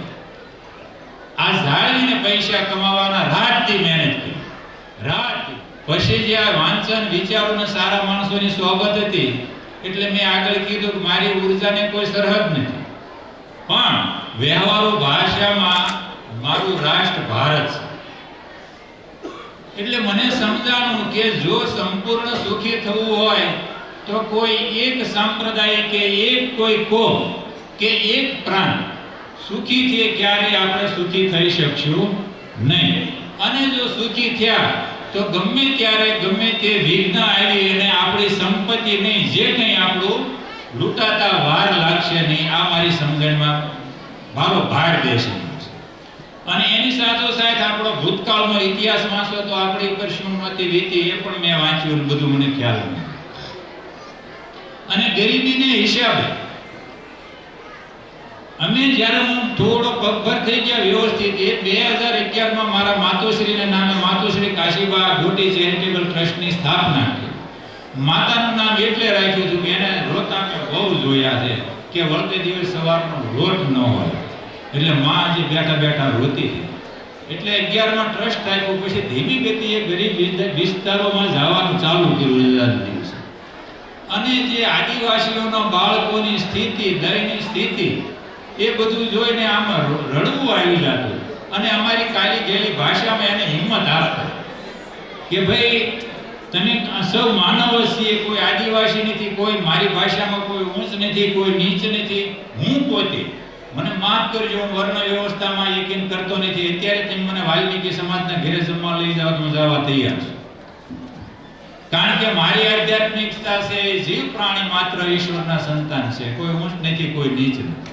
આ જાળવીને પૈસા કમાવાના રાતથી મહેનત કરી, રાતથી. પછી જે આ વાંચન વિચારોને સારા માણસોની સોબત હતી એટલે મેં આગળ કીધું કે મારી ઉર્જાને કોઈ સરહદ નથી. પણ વ્યવહારો ભાષામાં મારું રાષ્ટ્ર ભારત છે. એટલે મને સમજાણું કે જો સંપૂર્ણ સુખી થવું હોય તો કોઈ એક સંપ્રદાય કે એક કોઈ કોમ કે એક પ્રાંત સુખી છે ક્યારે આપણે સુખી થઈ શકશું નહીં. અને જો સુખી થયા તો ગમે ત્યારે ગમે તે વિઘ્ન આવી અને આપણી સંપત્તિ નહીં જે કંઈ આપણું લૂંટાતા વાર લાગશે નહીં. આ મારી સમજણમાં મારો ભાર દેશે. અને એની સાથોસાથ આપણો ભૂતકાળનો ઇતિહાસ વાંચો તો આપણી ઉપર શું નહોતી વીતી એ પણ મેં વાંચ્યું, બધું મને ખ્યાલ નથી. અને ગરીબીને હિસાબે અમે જ્યારે હું થોડો પગભર થઈ ગયા વ્યવસ્થિત એ 2011માં મારા માતુશ્રીના નામે માતુશ્રી કાશીબા ગોટી ચેરિટેબલ ટ્રસ્ટની સ્થાપના કરી. માતાનું નામ એટલે રાખ્યું હતું કે એને રોતા મેં બહુ જોયા છે કે વળતે દિવસ સવારનો રોટ ન હોય એટલે માં જે બેઠા બેઠા રોતી હતી. એટલે 11માં ટ્રસ્ટ આપ્યું. પછી ધીમી ગતિએ ગરીબ વિસ્તારોમાં જવાનું ચાલુ કર્યું દિવસે. અને જે આદિવાસીઓના બાળકોની સ્થિતિ, દયની સ્થિતિ એ બધું જોઈને આમાં રડવું આવી જતું. અને અમારી કાલી ગયેલી ભાષામાં એને હિંમત આપતા કે ભાઈ તમે સૌ માનવ છીએ, કોઈ આદિવાસી નથી, કોઈ મારી ભાષામાં કોઈ ઊંચ નથી, કોઈ નીચ નથી. હું પોતે મને માફ કરજો, હું વર્ણ વ્યવસ્થામાં યકીન કરતો નથી. અત્યારે તમે મને વાલ્મીકી સમાજના ઘરે જમવા લઈ જાઓ તો હું જવા તૈયાર છું. કારણ કે મારી આધ્યાત્મિકતા છે જીવ પ્રાણી માત્ર ઈશ્વરના સંતાન છે, કોઈ ઊંચ નથી, કોઈ નીચ નથી.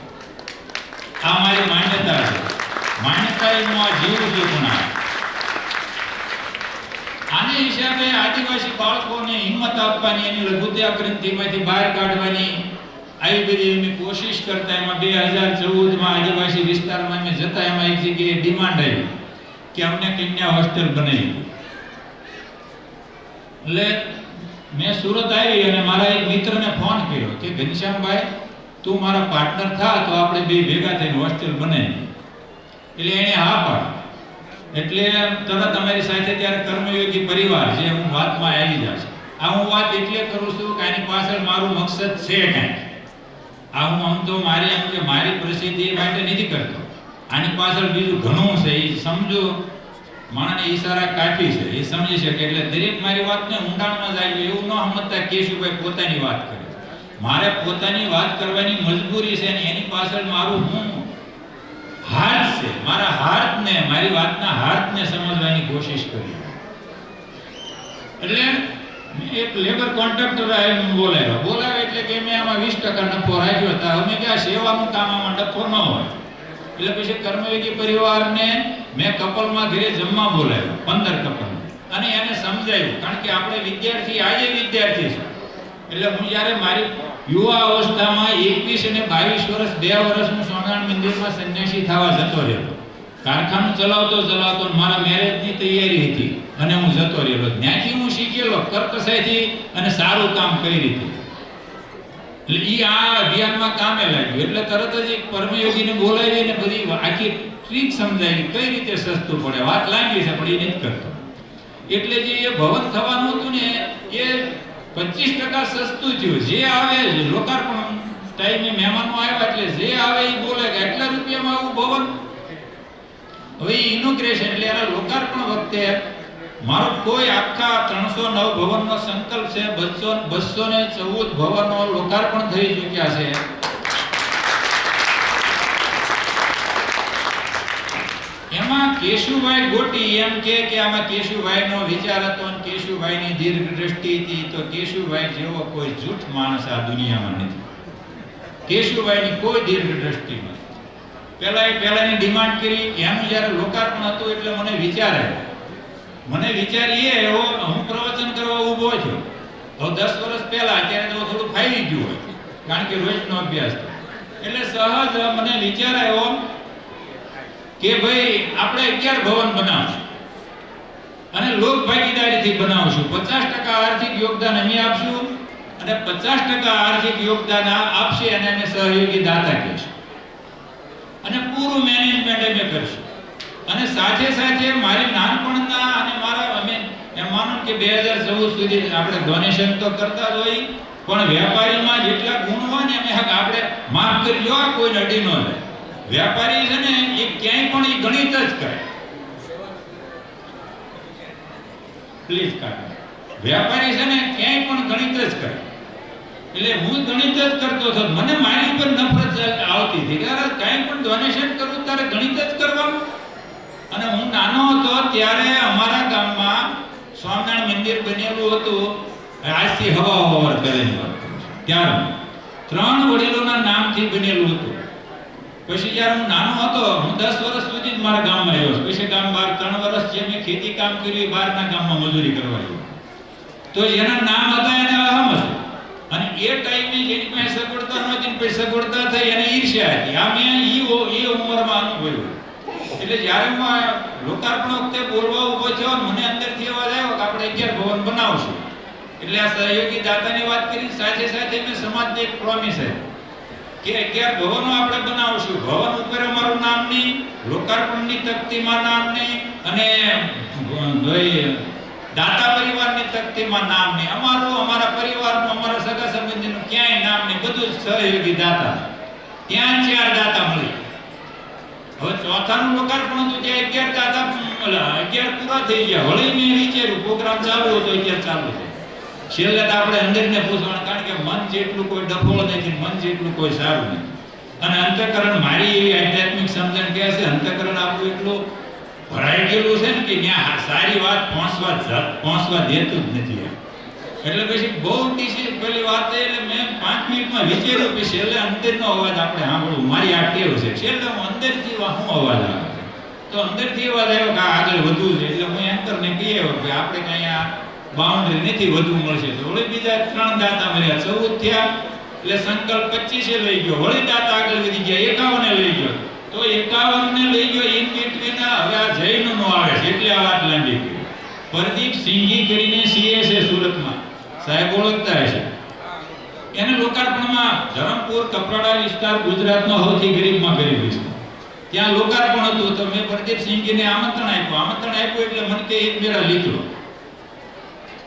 આ મારી માન્યતા છે. માન્યતા હું આ જીવ છું. પણ આને હિસાબે આદિવાસી બાળકોને હિંમત આપવાની, એની લઘુત્યા ક્રાંતિમાંથી બહાર કાઢવાની આવી બધી અમે કોશિશ કરતા. એમાં 2014માં આદિવાસી વિસ્તારમાં અમે જતા એમાં એક જગ્યાએ ડિમાન્ડ આવી કે અમને કન્યા હોસ્ટેલ બનાવી. એટલે મેં સુરત આવી અને મારા એક મિત્રને ફોન કર્યો કે ઘનશ્યામભાઈ તું મારા પાર્ટનર થા તો આપણે બે ભેગા થઈને હોસ્ટેલ બનાવી. એટલે એને હા પાડી. એટલે તરત અમારી સાથે ત્યારે કર્મયોગી પરિવાર જે હું વાતમાં આવી જશે. આ હું વાત એટલે કરું છું કે આની પાછળ મારું મકસદ છે કાંઈક. આ હું આમ તો મારી પ્રસિદ્ધિ માટે નથી કરતો. આની પાછળ બીજું ઘણું છે. એ સમજો માણસને ઈશારા કાફી છે, એ સમજી શકે. એટલે દરેક મારી વાતને ઊંડાણમાં જાય એવું ન સમજતા કેશુભાઈ પોતાની વાત કરે. મારે પોતાની વાત કરવાની મજબૂરી છે અને એની પાછળ મારું હું હાર્ટ છે. મારા હાર્ટને, મારી વાતના હાર્ટને સમજવાની કોશિશ કરી. એટલે એક લેબર કોન્ટ્રાક્ટર બોલાવ્યો એટલે કે મેં આમાં 20% નફો રાખ્યો હતા. અમે કે આ સેવાનું કામ આમાં નફો ન હોય. એટલે પછી કર્મયોગી પરિવારને મેં કપલમાં ઘરે જમવા બોલાવ્યો, 15 કપલ. અને એને સમજાવ્યું કારણ કે આપણે વિદ્યાર્થી આજે વિદ્યાર્થી છે. એટલે હું જ્યારે મારી યુવા અવસ્થામાં 21 અને 22 વર્ષ 2 વર્ષ હું સ્વામિનારાયણ મંદિરમાં સંન્યાસી થવા જતો રહ્યો. કારખાનું ચલાવતો મારા મેરેજની તૈયારી હતી અને હું જતો રહ્યો. ત્યાંથી હું શીખેલો કર્કશાઈથી અને સારું કામ કઈ રીતે. એટલે એ આ અભિયાનમાં કામે લાગ્યું. એટલે તરત જ એક કર્મયોગીને બોલાવીને બધી આખી ટ્રીક સમજાવી કઈ રીતે સસ્તું પડે. વાત લાંબી છે પણ એ નથી કરતો. એટલે જે એ ભવન થવાનું હતું ને એ 25% સસ્તું થયું. જે આવે લોકાર્પણ ટાઈમે મહેમાનો આવ્યા એટલે જે આવે એ બોલે કે આટલા રૂપિયામાં આવું ભવન. હવે ઇનોગ્રેશન એટલે એના લોકાર્પણ વખતે મારો કોઈ આખા 309 ભવનનો સંકલ્પ છે. 214 ભવનો લોકાર્પણ થઈ ચૂક્યા છે. એમાં કેશુભાઈ ગોટી એમ કે આમાં કેશુભાઈનો વિચાર હતો અને કેશુભાઈની દીર્ઘ દ્રષ્ટિ હતી, તો કેશુભાઈ જેવો કોઈ જૂઠ માણસ આ દુનિયામાં નથી. કેશુભાઈની કોઈ દીર્ઘ દ્રષ્ટિ નથી. પહેલાની ડિમાન્ડ કરી, એનું જ્યારે લોકાર્પણ હતું એટલે મને વિચાર આવ્યો. હું પ્રવચન કરવા ઊભો છું તો 10 વર્ષ પહેલા, અત્યારે તો થોડું ફાવી ગયું હોય કારણ કે રોજનો અભ્યાસ હતો. એટલે સહજ મને વિચાર આવ્યો કે ભાઈ આપણે 11 ભવન બનાવશું અને લોક ભાગીદારીથી બનાવશું. 50% આર્થિક યોગદાન અમે આપશું અને 50% આર્થિક યોગદાન આપશે અને અમે સહયોગી દાતા કહીશું અને પૂરું મેનેજમેન્ટ અમે કરશું. અને સાથે સાથે મારી નાનપણના અને મારા અમે એમ માનો કે 2014 સુધી આપણે ડોનેશન તો કરતા જ હોય, પણ વેપારીમાં જેટલા ગુણ હોય ને આપણે માફ કરી લો, કોઈ અડી ન જાય. વેપારી છે ને એ ક્યાંય પણ એ ગણિત જ કરે. પ્લીઝ કાકા, વેપારી છે ને ક્યાંય પણ ગણિત જ કરે. એટલે હું ગણિત જ કરતો હતો. મને મારી ઉપર નફરત આવતી હતી કે કાંઈ પણ ડોનેશન કરવું તારે ગણિત જ કરવાનું. અને હું નાનો હતો ત્યારે અમારા ગામમાં સ્વામિનારાયણ મંદિર બનેલું હતું. આજથી હવા કરેલી વાત ત્યારે 3 વડીલોના નામથી બનેલું હતું. પછી જ્યારે હું નાનો હતો, હું 10 વર્ષ સુધી જ મારા ગામમાં આવ્યો. પછી ગામ બહાર 3 વર્ષ જે મેં ખેતી કામ કર્યું, બહારના ગામમાં મજૂરી કરવા આવ્યો. તો જેના નામ હતા એને અહમ હતું. અને એ ટાઈમે જેની પાસે સગવડતા નહોતી, પછી સગવડતા થઈ એને ઈર્ષ્યા હતી. આ મેં એ ઉંમરમાં અનુભવ્યું. એટલે જ્યારે હું આ લોકાર્પણ વખતે બોલવા ઊભો થયો, મને અંદરથી અવાજ આવ્યો કે આપણે 11 ભવન બનાવશું. એટલે આ સહયોગી દાતાની વાત કરી, સાથે સાથે મેં સમાજને એક પ્રોમિસ આપી કે 11 ભવનો આપણે બનાવશું. ભવન ઉપર અમારું નામ નહીં, લોકાર્પણની તકતીમાં નામ નહીં અને દાતા પરિવારની તકતીમાં નામ નહીં. અમારા પરિવારનું, અમારા સગા સંબંધીનું ક્યાંય નામ નહીં. બધું સહયોગી દાતા. ત્યાં 4 દાતા મળી. હવે ચોથાનું લોકાર્પણ હતું ત્યાં 11 દાતા 11 પૂરા થઈ ગયા. વળી મેં વિચાર્યું પ્રોગ્રામ ચાલુ હતો, 11 ચાલુ છે. છેલ્લે તો આપણે અંદરને પૂછવાનું, કારણ કે મન જેટલું કોઈ ડફોળ નથી, મન જેટલું કોઈ સારું નથી. અને અંતઃકરણ, મારી એવી આધ્યાત્મિક સમજણ કહે છે, અંતઃકરણ આપણું એટલું ભરાઈ ગયેલું છે ને કે ત્યાં સારી વાત પહોંચવા દેતું જ નથી. એટલે પછી બહુ પેલી વાત એટલે મેં 5 મિનિટમાં વિચાર્યું કે છેલ્લે અંદરનો અવાજ આપણે સાંભળવું. મારી આ ટેવ છે, છેલ્લે હું અંદરથી શું અવાજ આવે છે, તો અંદરથી અવાજ આવ્યો કે આગળ વધવું છે. એટલે હું એન્કરને કહીએ કે આપણે કઈ આ બાઉન્ડ્રી નથી, વધુ મળશે. તો વળી બીજા 3 દાતા મળ્યા, 14 થયા. એટલે સંકલ્પ 25 લઈ ગયો. વળી દાતા આગળ વધી ગયા, 51 લઈ ગયો. તો 51 ને લઈ ગયો. ઇન બિટવીન હવે આ જૈનનો આવે છે એટલે આ વાત લાંબી કરી. પ્રદીપ સિંઘી કરીને સીએ છે સુરતમાં, સાહેબ ઓળખતા હશે. એને લોકાર્પણમાં ધરમપુર કપરાડા વિસ્તાર ગુજરાતનો સૌથી ગરીબમાં ગરીબ વિસ્તાર, ત્યાં લોકાર્પણ હતું. તો મેં પ્રદીપ સિંઘીને આમંત્રણ આપ્યું એટલે મને કે એક મેરા લીખ લો.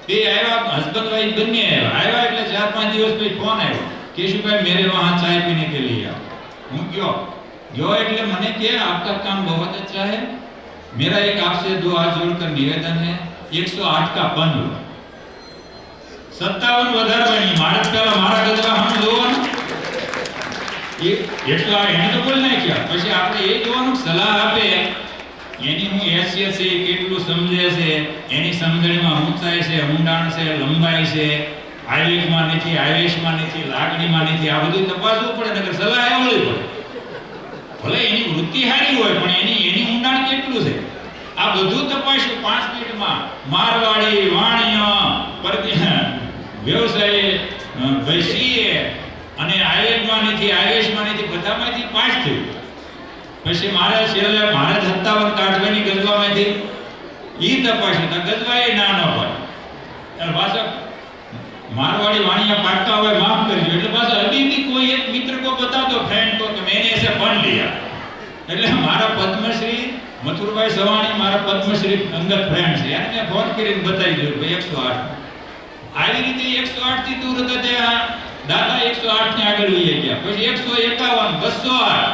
બે આવ્યા, હસબન્ડ વાઈફ બંને આવ્યા. એટલે 4-5 દિવસ પછી ફોન આવ્યો, કેશુભાઈ મેરે વહાં ચાય પીને કે लिए आओ. હું ગયો એટલે મને કે आपका काम बहुत अच्छा है, मेरा एक आपसे 2 हाथ जोड़कर निवेदन है, 108 का बन लो. 57 વધારવાની. પેલા મારા ગજવા હમ જોવાનું, એ 108 એને તો બોલ નાખ્યા. પછી આપણે એ જોવાનું સલાહ આપે એની હું હેસિયત છે, કેટલું સમજે છે, એની સમજણમાં ઊંચાઈ છે, ઊંડાણ છે, લંબાઈ છે, આવેગમાં નથી, આવેશમાં નથી, લાગણીમાં નથી. આ બધું તપાસવું પડે, નકર સલાહ આવડી પડે. ભલે એની વૃત્તિ સારી હોય પણ એની ઊંડાણ કેટલું છે આ બધું તપાસ્યું 5 મિનિટમાં. મારવાડી, વાણિયા, વ્યવસાય, વૈશીએ અને આવેગમાં નથી, આવેશમાં નથી, બધામાંથી 5 થયું. પછી મારે છેલ્લે 57 કાઢવાની ગજવામાંથી ઈ તપાસ્યું તો ગજવાએ ના ન પાડે. પાછા मारवाड़ी वाणिया पाटका हुआ माफ करજો. એટલે પાછા અભી भी कोई एक मित्र को बता दो फ्रेंड को कि मैंने ऐसे पढ़ लिया. એટલે મારા પદ્મશ્રી મથુરભાઈ સવાણી મારા પદ્મશ્રી અંગત ફ્રેન્ડ છે. એને મેં ફોન કરીને બતાવી દીધું ભાઈ 108. આવી રીતે 108 થી દૂર હતા ત્યાં દાદા 108 ને આગળ લઈ ગયા. પછી 151, 208.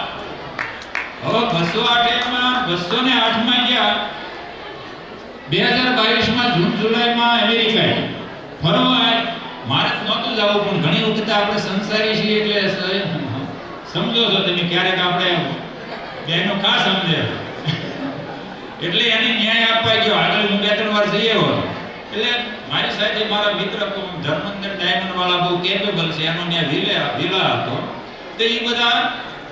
હવે 208 માં 208 માં ગયા. 2022 માં જૂન જુલાઈમાં અમેરિકા ફરવા મારે નહોતું જવું પણ ઘણી વખત આપણે સંસારી છીએ એટલે સમજો છો તમે ક્યારેક આપણે બેનો ખાસ સમજે એટલે એને ન્યાય આપવા ગયો. આગળ હું 2-3 વાર જઈ આવ્યો હતો. એટલે મારી સાથે મારા મિત્ર ધર્મેન્દ્ર ડાયમંડ વાળા બહુ કેપેબલ છે, એનો ત્યાં વિલા હતો. તો એ બધા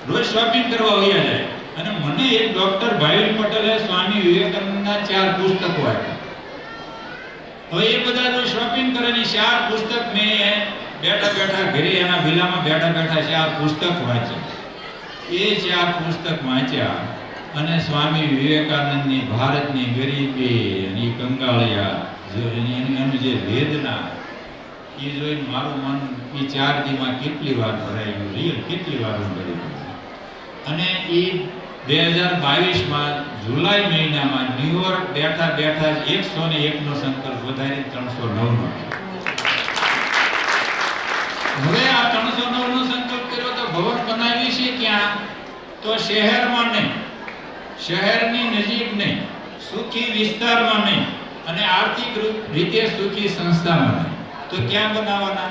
રોજ શોપિંગ કરવા વયા જાય. અને મને એક ડોક્ટર ભાવિન પટેલે સ્વામી વિવેકાનંદના 4 પુસ્તકો આપ્યા. હવે એ બધા રોજ શોપિંગ કરે ને 4 પુસ્તક મેં બેઠા બેઠા ઘરે એના વિલામાં બેઠા બેઠા 4 પુસ્તક વાંચ્યા. એ 4 પુસ્તક વાંચ્યા અને સ્વામી વિવેકાનંદની ભારતની ગરીબી અને કંગાળિયા એનું જે વેદના એ જોઈને મારું મન એ 4 દીમાં કેટલી વાર ભરાઈ ગયું, રિયલ કેટલી વાર હું ભરી ગયું. અને એ 2022માં જુલાઈ મહિનામાં ન્યુયોર્ક બેઠા બેઠા 101 નો સંકલ્પ વધારી 309 નો. હવે આ 309 નો સંકલ્પ કર્યો તો ભવન બનાવી છે ક્યાં? તો શહેરમાં નહીં, શહેરની નજીક નહીં, સુખી વિસ્તારમાં નહીં અને આર્થિક રીતે સુખી સંસ્થામાં નહીં. તો ક્યાં બનાવવાના?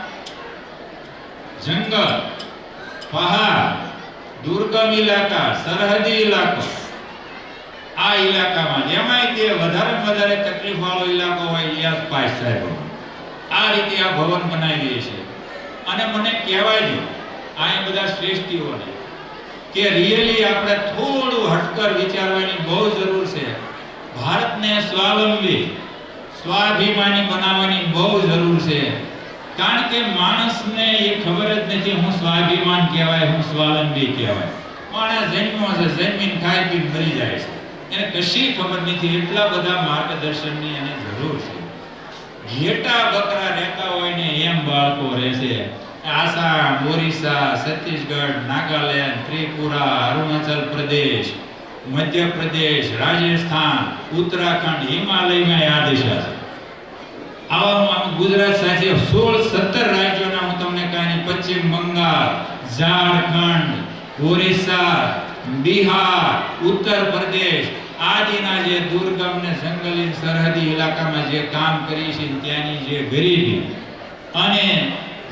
જંગલ, પહાડ, દુર્ગમ ઇલાકા, સરહદી ઇલાકો, આ ઇલાકામાં જેમાંય તે વધારે તકલીફ વાળો ઇલાકો હોય ત્યાં પાસ સાહેબ આ રીતે આ ભવન બનાવીએ છીએ. અને મને કહેવાય છે આ બધા શ્રેષ્ઠીઓને કે રિયલી આપણે થોડું હટકર વિચારવાની બહુ જરૂર છે. ભારતને સ્વાવલંબી સ્વાભિમાની બનાવવાની બહુ જરૂર છે. કારણ કે માણસને એ ખબર જ નથી હું સ્વાભિમાન કહેવાય, હું સ્વાવલંબી કહેવાય. માણસ જન્મ્યો છે, જન્મીને ખાઈ પીને મરી જાય છે, એને કશી ખબર નથી. એટલા બધા માર્ગદર્શનની એને જરૂર છે. ઘેટા બકરા રહેતા હોય ને એમ બાળકો રહેશે. આસામ, ઓરિસ્સા, છત્તીસગઢ, નાગાલેન્ડ, ત્રિપુરા, અરુણાચલ પ્રદેશ, મધ્યપ્રદેશ, રાજસ્થાન, ઉત્તરાખંડ, હિમાલયમાં આ દિશા છે. આમ ગુજરાત સાથે 16-17 રાજ્યોના હું તમને કહાની, પશ્ચિમ બંગાળ, ઝારખંડ, ઓરિસ્સા, બિહાર, ઉત્તર પ્રદેશ આદિના જે દુર્ગમ ને જંગલી સરહદી ઇલાકામાં જે કામ કરી છે ત્યાંની જે ગરીબી અને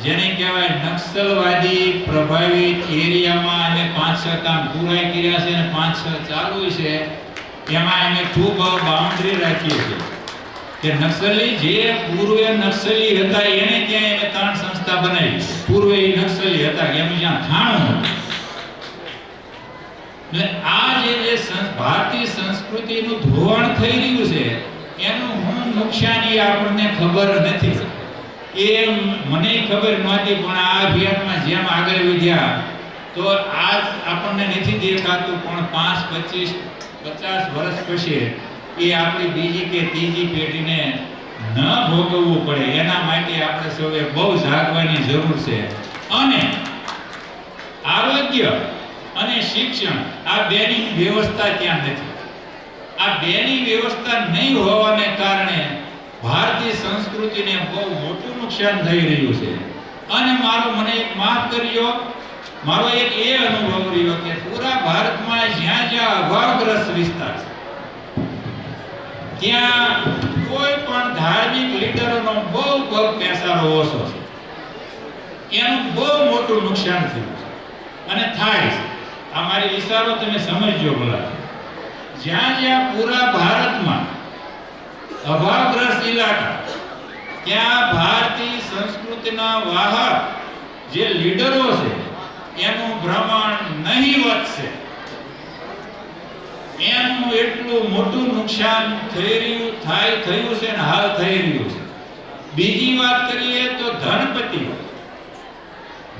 જેને કહેવાય નક્સલવાદી પ્રભાવિત એરિયામાં અમે 5-6 કામ પૂરા કર્યા છે અને 5-6 ચાલુ છે. એમાં અમે ખૂબ બાઉન્ડ્રી રાખીએ છીએ કે નક્સલી જે પૂર્વે નક્સલી હતા એને ત્યાં અમે 3 સંસ્થા બનાવી. પૂર્વે એ નક્સલી હતા કે એનું જ્યાં થાણું એટલે આ જે ભારતીય સંસ્કૃતિનું ધોવાણ થઈ રહ્યું છે એનું હું નુકસાન એ આપણને ખબર નથી. એ મને ખબર નહોતી પણ આ અભિયાનમાં જેમ આગળ વધ્યા તો આજ આપણને નથી દેખાતું પણ 5, 25, 50 વર્ષ પછી એ આપણી બીજી કે ત્રીજી પેઢીને ન ભોગવવું પડે એના માટે આપણે સૌએ બહુ જાગવાની જરૂર છે. અને આરોગ્ય અને શિક્ષણ આ બેની વ્યવસ્થા ત્યાં નથી. આ બેની વ્યવસ્થા નહીં હોવાને કારણે ભારતીય સંસ્કૃતિને બહુ મોટું નુકસાન થઈ રહ્યું છે. અને મને એક માફ કર્યો, મારો એક એ અનુભવ રહ્યો કે પૂરા ભારતમાં જ્યાં જ્યાં અભાવગ્રસ્ત વિસ્તાર છે ત્યાં કોઈ પણ ધાર્મિક લીડરોનો બહુ પગ પેસારો ઓછો છે. એનું બહુ મોટું નુકસાન થયું છે અને થાય છે. આ મારી વિચારો તમે સમજજો ભલા. જ્યાં જ્યાં પૂરા ભારતમાં અભાવગ્રસ્ત ઇલાકા ત્યાં ભારતીય સંસ્કૃતિના વાહક જે લીડરો છે એનું ભ્રમણ નહીવત છે. એનું એટલું મોટું નુકસાન થયું છે ને હાલ થઈ રહ્યું છે. બીજી વાત કરીએ તો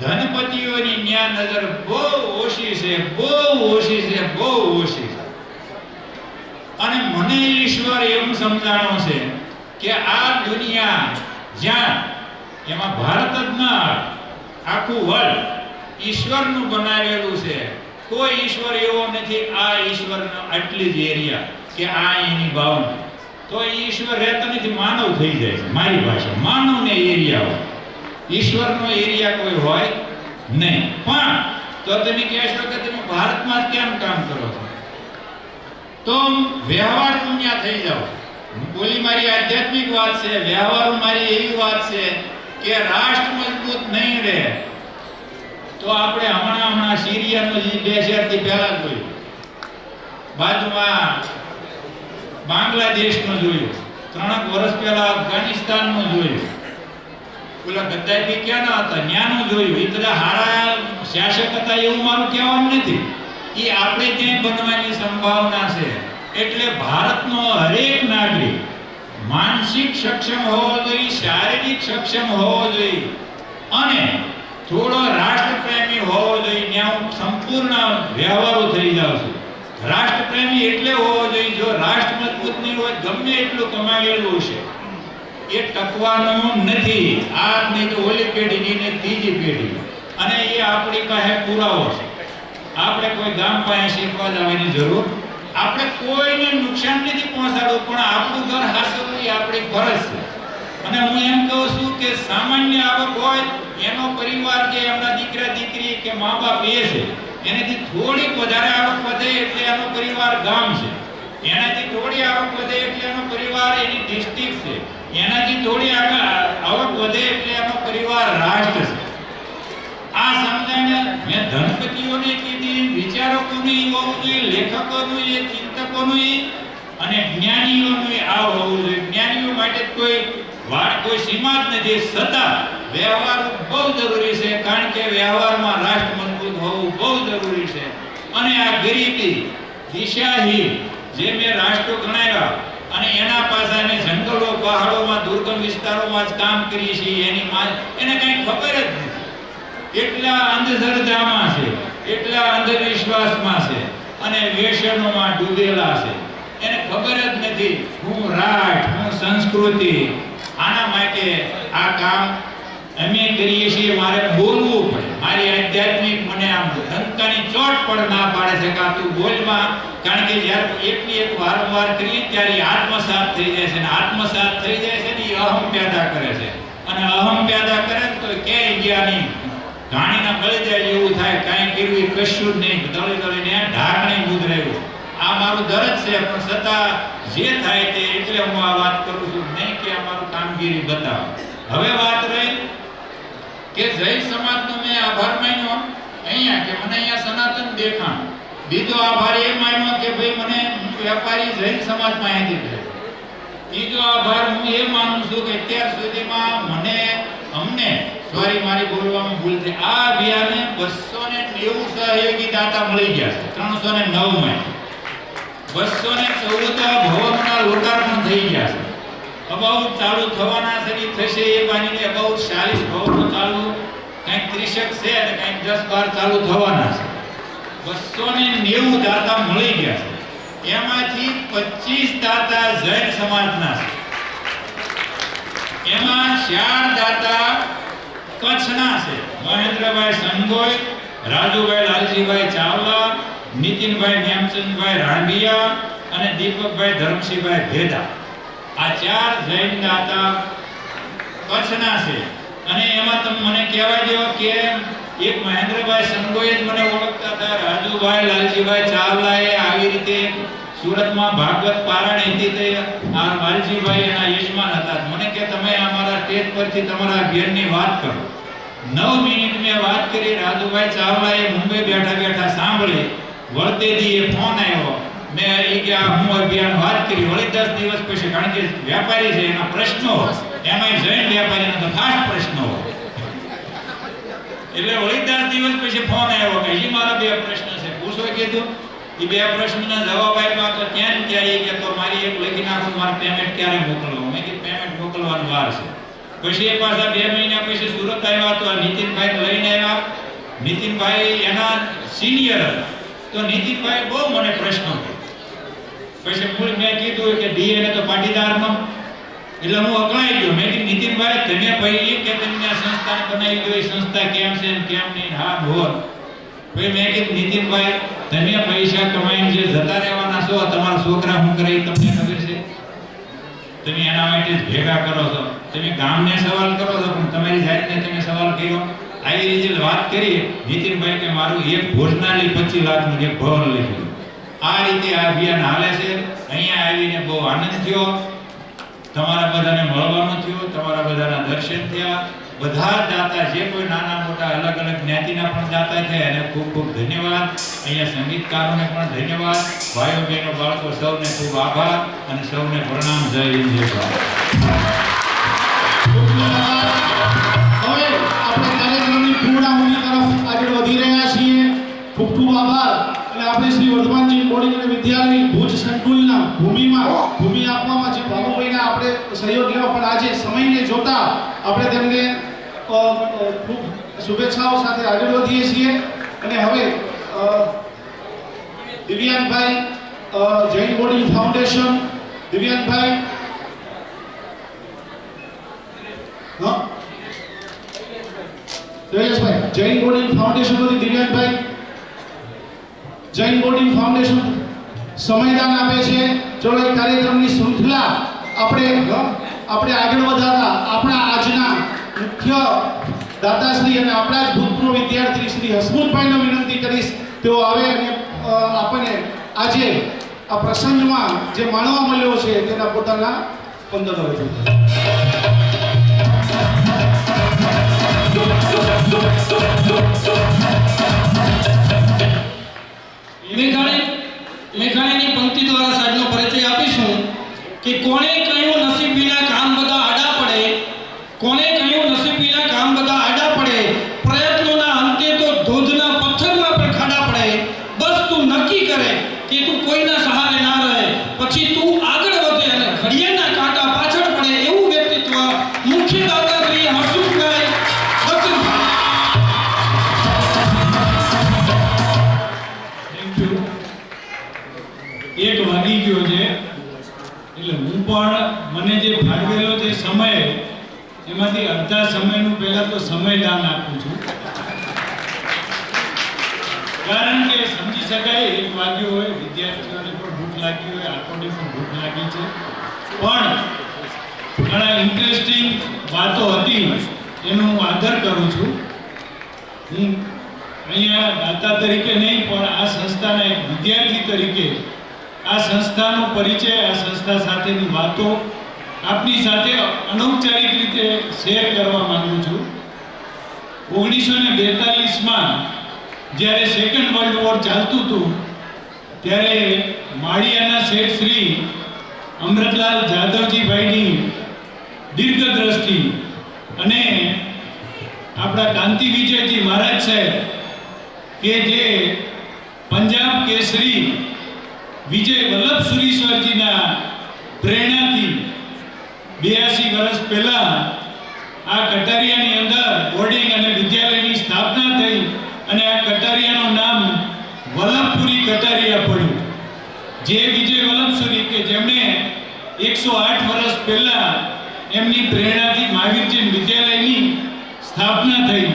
ધનપતિઓની ન્યા નજર બહુ ઓછી છે. અને મને ઈશ્વર એમ સમજાણો છે કે આ દુનિયા જ્યાં એમાં ભારત જ ના આખું વર્લ્ડ ઈશ્વરનું બનાવેલું છે. કોઈ ઈશ્વર એવો નથી આ ઈશ્વરનો આટલી જ એરિયા કે આ એની બાઉન્ડ્રી. તો ઈશ્વર રહેતો નથી, માનવ થઈ જાય છે. મારી ભાષા માનવને એરિયા હોય, ઈશ્વરનો એરિયા કોઈ હોય નહીં. પણ તો તમે કહેશો કે તમે ભારતમાં કેમ કામ કરો છો? તો વ્યવહાર દુનિયા થઈ જાવ. બોલી મારી આધ્યાત્મિક વાત છે, વ્યવહાર મારી એવી વાત છે કે રાષ્ટ્ર મજબૂત નહીં રહે તો આપણે હમણાં સિરિયાનો જે 2 શહેરથી પહેલા જોયું બાજુમાં બાંગ્લાદેશનું જોયું, 3 વર્ષ પહેલા અફઘાનિસ્તાનનું જોયું, પેલા ગદ્દાફી ક્યાંના હતા ત્યાંનું જોયું. એ બધા હારા શાસક હતા એવું મારું કહેવાનું નથી. એ આપણે ત્યાં બનવાની સંભાવના છે. એટલે ભારતનો હરેક નાગરિક માનસિક સક્ષમ હોવો જોઈએ, શારીરિક સક્ષમ હોવો જોઈએ અને થોડો રાષ્ટ્રપ્રેમી હોવો જોઈએ. ત્યાં હું સંપૂર્ણ વ્યવહારો થઈ જાઉં છું. રાષ્ટ્રપ્રેમી એટલે હોવો જોઈએ જો રાષ્ટ્ર મજબૂત નહીં હોય ગમે એટલું કમાયેલું છે એ ટકવાનું નથી. આ નહીં તો ઓલી પેઢીની ને ત્રીજી પેઢી. અને એ આપણી પાસે પુરાવો છે. આપણે કોઈ ગામ પાસે શીખવા જવાની જરૂર, આપણે કોઈને નુકસાન નથી પહોંચાડવું પણ આપણું ઘર હાંસવું એ આપણી ફરજ છે. અને હું એમ કહું છું કે સામાન્ય આવક હોય એનો પરિવાર જે એમના દીકરા દીકરી કે મા બાપ એ છે એનાથી થોડીક વધારે આવક વધે એટલે એનો પરિવાર ગામ છે. એનાથી થોડી આવક વધે એટલે એનો પરિવાર એની ડિસ્ટ્રિક્ટ છે. એનાથી થોડી આવક વધે એટલે એનો પરિવાર રાષ્ટ્ર છે. આ સમજાઈને મેં ધનપતિઓને કીધી, વિચારકોનું હોવું જોઈએ, લેખકોનું એ, ચિંતકોનું અને જ્ઞાનીઓનું આ હોવું જોઈએ. જ્ઞાનીઓ માટે કોઈ સીમા જ નથી. છતાં વ્યવહાર બહુ જરૂરી છે કારણ કે વ્યવહારમાં રાષ્ટ્ર મજબૂત હોવું બહુ જરૂરી છે. અને આ ગરીબી, દિશાહીન જે મેં રાષ્ટ્રો ગણાવ્યા અને એના પાછા અમે જંગલો, પહાડોમાં, દુર્ગમ વિસ્તારોમાં જ કામ કરીએ છીએ એને કઈ ખબર જ નથી. એટલા અંધશ્રદ્ધામાં છે, એટલા અંધવિશ્વાસમાં છે અને વ્યસનોમાં ડૂબેલા છે. એને ખબર જ નથી હું રાષ્ટ્ર, હું સંસ્કૃતિ. આના માટે આ કામ અમે કરીએ છીએ. મારે બોલવું પડે. મારી આધ્યાત્મિક મને આમ ડંકાની ચોટ પણ ના પાડે છે કે તું બોલમાં. કારણ કે જ્યારે એકની એક વારંવાર કરીએ ત્યારે આત્મસાત થઈ જાય છે. અને આત્મસાત થઈ જાય છે ને એ અહમ પેદા કરે છે. અને અહમ પેદા કરે તો ક્યાંય ગયા નહીં, ઘાણીના ગળી જાય એવું થાય. કાંઈ કર્યું કશું જ નહીં, દળી દળીને ઢાંકણે ગુજરાયું. આ મારું દરજ છે પણ છતાં જે થાય તે એટલે હું આ વાત કરું છું, નહીં કે અમારું કામગીરી બતાવો. હવે વાત રહી કે જૈન સમાજનો મેં આભાર માન્યો અહીંયા કે મને અહીંયા સનાતન દેખાણ. બીજો આભાર એ માન્યો કે ભાઈ મને વેપારી જૈન સમાજમાં અહીંથી થયો. ત્રીજો આભાર હું એ માનું છું કે અત્યાર સુધીમાં અમને સોરી મારી બોલવામાં ભૂલ થઈ, આ અભિયાને 290 સહયોગી દાતા મળી ગયા છે. 309 માં 214 ભવનના લોકાર્પણ થઈ ગયા છે. અબાઉટ ચાલુ થવાના છે, થશે એ બાનીને અબાઉટ 40 ભવનો ચાલુ, કંઈક 30 છે અને કંઈક 10-12 ચાલુ થવાના છે. 290 દાતા મળી ગયા છે. એમાંથી 25 દાતા જૈન સમાજના છે. એમાં 4 દાતા કચ્છના છે. મહેન્દ્રભાઈ સંગોઈ, રાજુભાઈ લાલજીભાઈ ચાવલા, નીતિનભાઈ ન્યામચંદભાઈ રાણબિયા અને દીપકભાઈ ધર્મસિંહભાઈ ભેદા. આ 4 જૈન દાતા કચ્છના છે. અને એમાં તમે મને કહેવા દો કે એક મહેન્દ્રભાઈ સંગોઈ જ મને ઓળખતા હતા. રાજુભાઈ લાલજીભાઈ ચાવલાએ આવી રીતે સુરતમાં ભાગવત પારાયણ હતી તે આ વાલજીભાઈ એના યજમાન હતા. મને કે તમે અમારા સ્ટેજ પરથી તમારા ઘેરની વાત કરો. 9 મિનિટ મેં વાત કરી. રાજુભાઈ ચાવલાએ મુંબઈ બેઠા સાંભળી. વળતેથી ફોન આવ્યો. મેં એ કે હું અભિયાન વાત કરી. વળી 10 દિવસ પછી, કારણ કે વેપારી છે એના પ્રશ્નો, એમાં જૈન વેપારીના તો ખાસ પ્રશ્નો, એટલે વળી 10 દિવસ પછી ફોન આવ્યો કે એ મારા 2 પ્રશ્ન છે, પૂછો. કીધું એ 2 પ્રશ્નના જવાબ આપ્યા તો ત્યાં કે તો મારી એક લખી નાખો, મારે પેમેન્ટ ક્યારે મોકલવું. મેં કીધું પેમેન્ટ મોકલવાની વાર છે. પછી એ પાછા 2 મહિના પછી સુરત આવ્યા તો આ નીતિનભાઈ લઈને આવ્યા. નીતિનભાઈ એના સિનિયર હતા. તો નીતિનભાઈ બહુ મને પ્રશ્નો કર્યો. પછી મેં કીધું કે ડીએને તો પાટીદારનો, એટલે હું અકળાઈ ગયો. મેં કીધું નીતિનભાઈ તમે ભાઈ કે તમને સંસ્થાને બનાવી ગયો, સંસ્થા કેમ છે ને કેમ નહીં, હા ઢોર. પછી મેં કીધું નીતિનભાઈ તમે પૈસા કમાઈને જે જતા રહેવાના છો, તમારા છોકરા શું કરે તમને ખબર છે? તમે એના માટે જ ભેગા કરો છો. તમે ગામને સવાલ કરો છો પણ તમારી જાતને તમે સવાલ કર્યો. આવી રીતે વાત કરી નીતિનભાઈ કે મારું એક ભોજનાલય 25 લાખનું એક ભવન લખ્યું. આ રીતે આ અભિયાન હાલે છે. અહીંયા આવીને બહુ આનંદ થયો. તમારા બધાને મળવાનું થયું, તમારા બધાના દર્શન થયા. બધા જ દાતા જે કોઈ નાના મોટા અલગ અલગ જ્ઞાતિના પણ દાતા છે અને ખૂબ ખૂબ ધન્યવાદ. અહીંયા સંગીતકારોને પણ ધન્યવાદ. ભાઈઓ બહેનો બાળકો સૌને ખૂબ આભાર અને સૌને પ્રણામ. જય હિન્દ, જય ભારત. હવે આપણે કાર્યક્રમની પૂર્ણાહુતિ તરફ આગળ વધી રહ્યા છીએ. ખૂબ ખૂબ આભાર. અને આપણે શ્રી વર્ધમાનજી બોર્ડિંગ અને વિદ્યાલય ભુજ સંકુલના ભૂમિ આપવામાં જે ભાનુભાઈના આપણે સહયોગ લેવા પણ આજે સમયને જોતા આપણે તેમને ખૂબ શુભેચ્છાઓ સાથે આગળ વધીએ છીએ. અને હવે Divyangbhai Jain boarding foundation, Divyangbhai Jayeshbhai Jain boarding foundation માંથી દિવ્યાંગભાઈ જૈન બોર્ડિંગ ફાઉન્ડેશન સમયદાન આપે છે. ચલો એ કાર્યક્રમની શૃંખલા આપણે આગળ વધારતા આપણા આજના મુખ્ય દાતાશ્રી અને આપણા જ ભૂતપૂર્વ વિદ્યાર્થી શ્રી હસમુખભાઈને વિનંતી કરીશ તેઓ આવે અને આપણને આજે આ પ્રસંગમાં જે માણવા મળ્યો છે તેના પોતાના સ્પંદનો રજૂ કરે. મેઘાણીની પંક્તિ દ્વારા સાહેબનો પરિચય આપીશું કે કોણે કહ્યું નસીબ વિના કામ બધા આડા પડે, કોણે કહ્યું નસીબ વિના કામ બધા આડા પડે, પ્રયત્નોના અંતે તો ધોધના પથ્થરમાં પણ ખાડા પડે. બસ તું નક્કી કરે કે તું કોઈના સહારે ના રહે, પછી તું આગળ વધે અને ઘડિયાળના કાંટા પાછળ પડે. એવું વ્યક્તિત્વ મુખ્ય દાતા શ્રી હસમુખભાઈ બચનભાઈ. Thank you. 1 વાગી ગયો છે એટલે હું પણ મને જે ફાળવેલો છે સમય એમાંથી અડધા સમયનું પહેલા તો સમયદાન આપું છું. કારણ કે સમજી શકાય 1 વાગ્યો હોય, વિદ્યાર્થીઓને પણ ભૂખ લાગી હોય, આપણને પણ ભૂખ લાગી છે, પણ ઘણા ઇન્ટરેસ્ટિંગ વાતો હતી એનો હું આદર કરું છું. હું અહીંયા દાતા તરીકે નહીં પણ આ સંસ્થાના એક વિદ્યાર્થી તરીકે આ સંસ્થાનો પરિચય, આ સંસ્થા સાથેની વાતો આપની સાથે અનૌપચારિક રીતે શેર કરવા માંગુ છું. 1942માં જ્યારે સેકન્ડ વર્લ્ડ વોર ચાલતું હતું ત્યારે માળિયાના શેઠ શ્રી અમૃતલાલ જાદવજીભાઈની દીર્ઘદ્રષ્ટિ અને આપણા કાંતિ વિજયજી મહારાજ સાહેબ કે જે પંજાબ કેસરી વિજય વલ્લભ સુરીશ્વરજીના પ્રેરણાથી 82 વર્ષ પહેલા આ કટારિયાની અંદર બોર્ડિંગ અને વિદ્યાલયની સ્થાપના થઈ અને આ કટારિયાનું નામ વલ્લભપુરી કટારિયા પડ્યું. જે વિજય વલ્લભ સુરી કે જેમણે 108 વર્ષ પહેલા એમની પ્રેરણાથી મહાવીરજી વિદ્યાલયની સ્થાપના થઈ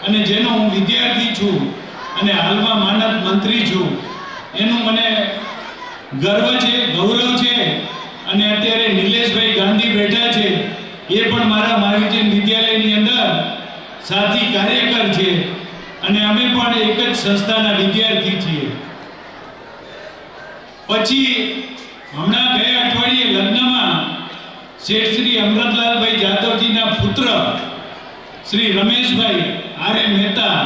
અને જેનો હું વિદ્યાર્થી છું અને હાલમાં માનદ મંત્રી છું, એનું મને ગર્વ છે, ગૌરવ છે. અને અત્યારે નિલેશભાઈ ગાંધી બેઠા છે, એ પણ મારા મહાવીરજી વિદ્યાલયની અંદર સાથી કાર્યકર છે અને અમે પણ એક જ સંસ્થાના વિદ્યાર્થી છીએ. પછી હમણાં ગયા અઠવાડિયે લગ્નમાં શેઠ શ્રી અમૃતલાલભાઈ જાદવજીના પુત્ર શ્રી રમેશભાઈ આરે મહેતા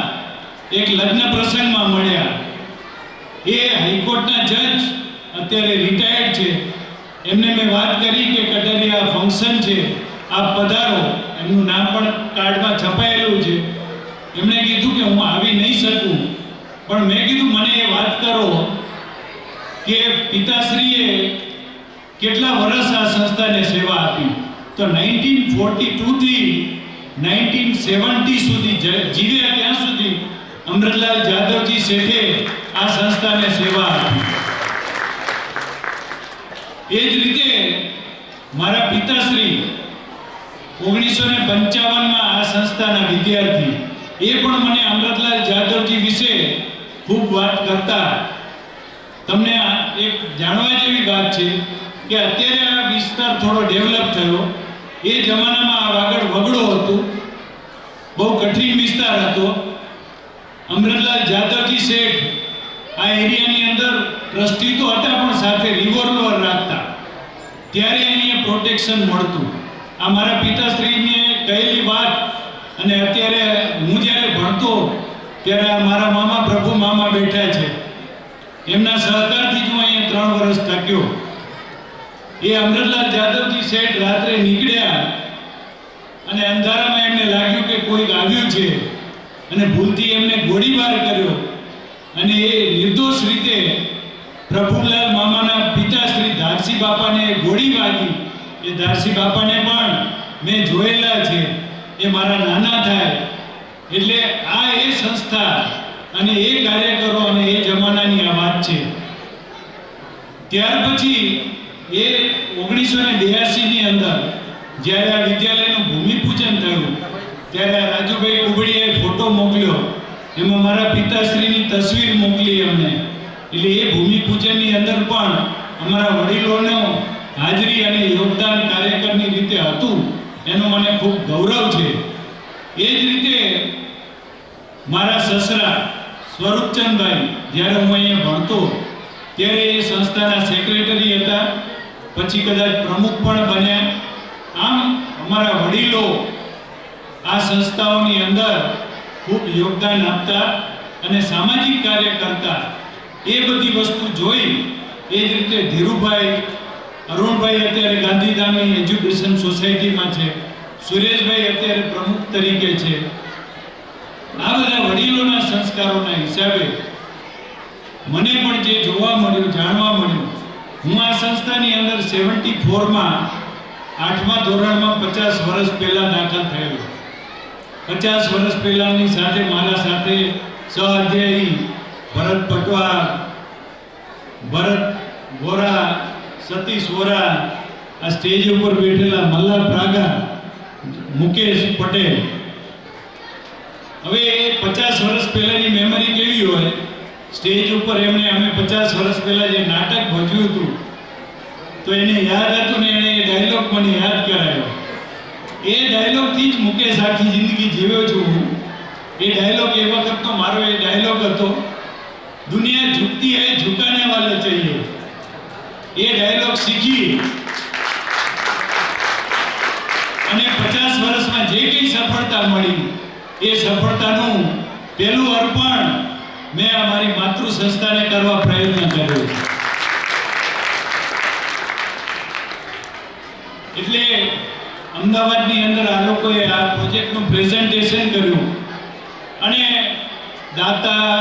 એક લગ્ન પ્રસંગમાં મળ્યા. એ હાઈકોર્ટના જજ અત્યારે રિટાયર્ડ છે. એમને મેં વાત કરી કે કટારિયા ફંક્શન છે, આપ પધારો. એમનું નામ પણ કાર્ડમાં છપાયેલું છે. એમણે કીધું કે હું આવી નહીં શકું, પણ મેં કીધું મને એ વાત કરો કે પિતાશ્રીએ કેટલા વર્ષ આ સંસ્થાને સેવા આપી. તો 1942 થી 1970 સુધી જીવ્યા ત્યાં સુધી અમૃતલાલ જાદવજી શેઠે આ સંસ્થાને સેવા આપી. એ જ રીતે મારા પિતાશ્રી 1955માં આ સંસ્થાના વિદ્યાર્થી, એ પણ મને અમૃતલાલ જાદવજી વિશે ખૂબ વાત કરતા. તમને એક જાણવા જેવી વાત છે કે અત્યારે આ વિસ્તાર થોડો ડેવલપ થયો. એ જમાનામાં આ આગળ વગડો હતું, બહુ કઠિન વિસ્તાર હતો. અમૃતલાલ જાદવજી શેઠ આ એરિયાની અંદર ટ્રસ્ટી તો હતા પણ સાથે રિવોલ્વર રાખતા, ત્યારે અહીંયા પ્રોટેક્શન મળતું. આ મારા પિતાશ્રીને કહેલી વાત અને અત્યારે હું જ્યારે ભણતો ત્યારે આ મારા મામા પ્રભુ મામા બેઠા છે, એમના સહકારથી જ હું અહીંયા 3 વર્ષ ટક્યો. એ અમૃતલાલ જાદવજી શેઠ રાત્રે નીકળ્યા અને અંધારામાં એમને લાગ્યું કે કોઈક આવ્યું છે અને ભૂલથી એમને ગોળીબાર કર્યો અને એ નિર્દોષ રીતે પ્રભુલાલ મામાના પિતા શ્રી ધારસી બાપાને ગોળી વાગી. એ ધારસી બાપાને પણ મેં જોયેલા છે, એ મારા નાના થાય. એટલે આ એ સંસ્થા અને એ કાર્યકરો અને એ જમાનાની આ વાત છે. ત્યાર પછી એ 1982 ની અંદર જ્યારે આ વિદ્યાલયનું ભૂમિપૂજન થયું ત્યારે આ રાજુભાઈ કુબડીયાએ ફોટો મોકલ્યો, એમાં મારા પિતાશ્રીની તસવીર મોકલી અમને. એટલે એ ભૂમિપૂજનની અંદર પણ અમારા વડીલોનો હાજરી અને યોગદાન કાર્યકરની રીતે હતું, એનું મને ખૂબ ગૌરવ છે. એ જ રીતે મારા સસરા સ્વરૂપચંદભાઈ જ્યારે હું અહીંયા ભણતો ત્યારે એ સંસ્થાના સેક્રેટરી હતા, પછી કદાચ પ્રમુખ પણ બન્યા. આમ અમારા વડીલો આ સંસ્થાઓની અંદર ખૂબ યોગદાન આપતા અને સામાજિક કાર્ય કરતા. એ બધી વસ્તુ જોઈ એ જ રીતે ધીરુભાઈ, અરુણભાઈ અત્યારે ગાંધીધામની એજ્યુકેશન સોસાયટીમાં છે, સુરેશભાઈ અત્યારે પ્રમુખ તરીકે છે. આ બધા વડીલોના સંસ્કારોના હિસાબે મને પણ જે જોવા મળ્યું, જાણવા મળ્યું, હું આ સંસ્થાની અંદર 74માં 8મા ધોરણમાં 50 વર્ષ પહેલા દાખલ થયેલો. 50 વર્ષ પહેલાની સાથે મારા સાથે સહઅધ્યાયી ભરત પટવા, ભરત વોરા, સતીશ વોરા, આ સ્ટેજ ઉપર બેઠેલા મલ્લા પ્રાગા, મુકેશ પટેલ. હવે 50 વર્ષ પહેલાની મેમરી કેવી હોય? સ્ટેજ ઉપર અમે 50 વર્ષ પહેલા જે નાટક ભજવ્યું હતું તો એને યાદ હતું ને એને એ ડાયલોગ મને યાદ કરાયો. એ ડાયલોગથી જ મુકેશ આખી જિંદગી જીવ્યો છું હું. એ ડાયલોગ એ વખતનો મારો એ ડાયલોગ હતો, દુનિયા ઝુકતી હૈ ઝુકાને વાલે ચાહીએ. એ ડાયલોગ શીખી અને 50 વર્ષમાં જે કંઈ સફળતા મળી એ સફળતાનું પહેલું અર્પણ મેં અમારી માતૃ સંસ્થાને કરવા પ્રયત્ન કર્યો. એટલે અમદાવાદની અંદર આ લોકોએ આ પ્રોજેક્ટનું પ્રેઝન્ટેશન કર્યું અને દાતા,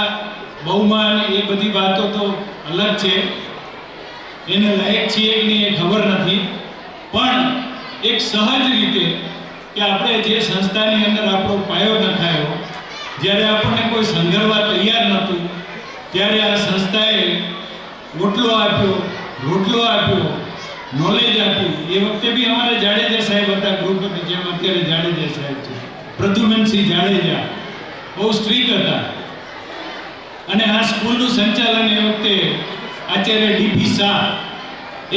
બહુમાન એ બધી વાતો તો અલગ છે, એને લાયક છીએ કે નહીં એ ખબર નથી. પણ એક સહજ રીતે કે આપણે જે સંસ્થાની અંદર આપણો પાયો નખાયો, જ્યારે આપણને કોઈ સંઘરવા તૈયાર નહોતું ત્યારે આ સંસ્થાએ ઓટલો આપ્યો, રોટલો આપ્યો, નોલેજ આપ્યું. એ વખતે બી અમારા જાડેજા સાહેબ હતા ગ્રુપની જેમ અત્યારે જાડેજા સાહેબ છે, પ્રદ્યુમનસિંહ જાડેજા, બહુ સ્ટ્રીક હતા. અને આ સ્કૂલનું સંચાલન એ વખતે આચાર્ય ડીપી શાહ,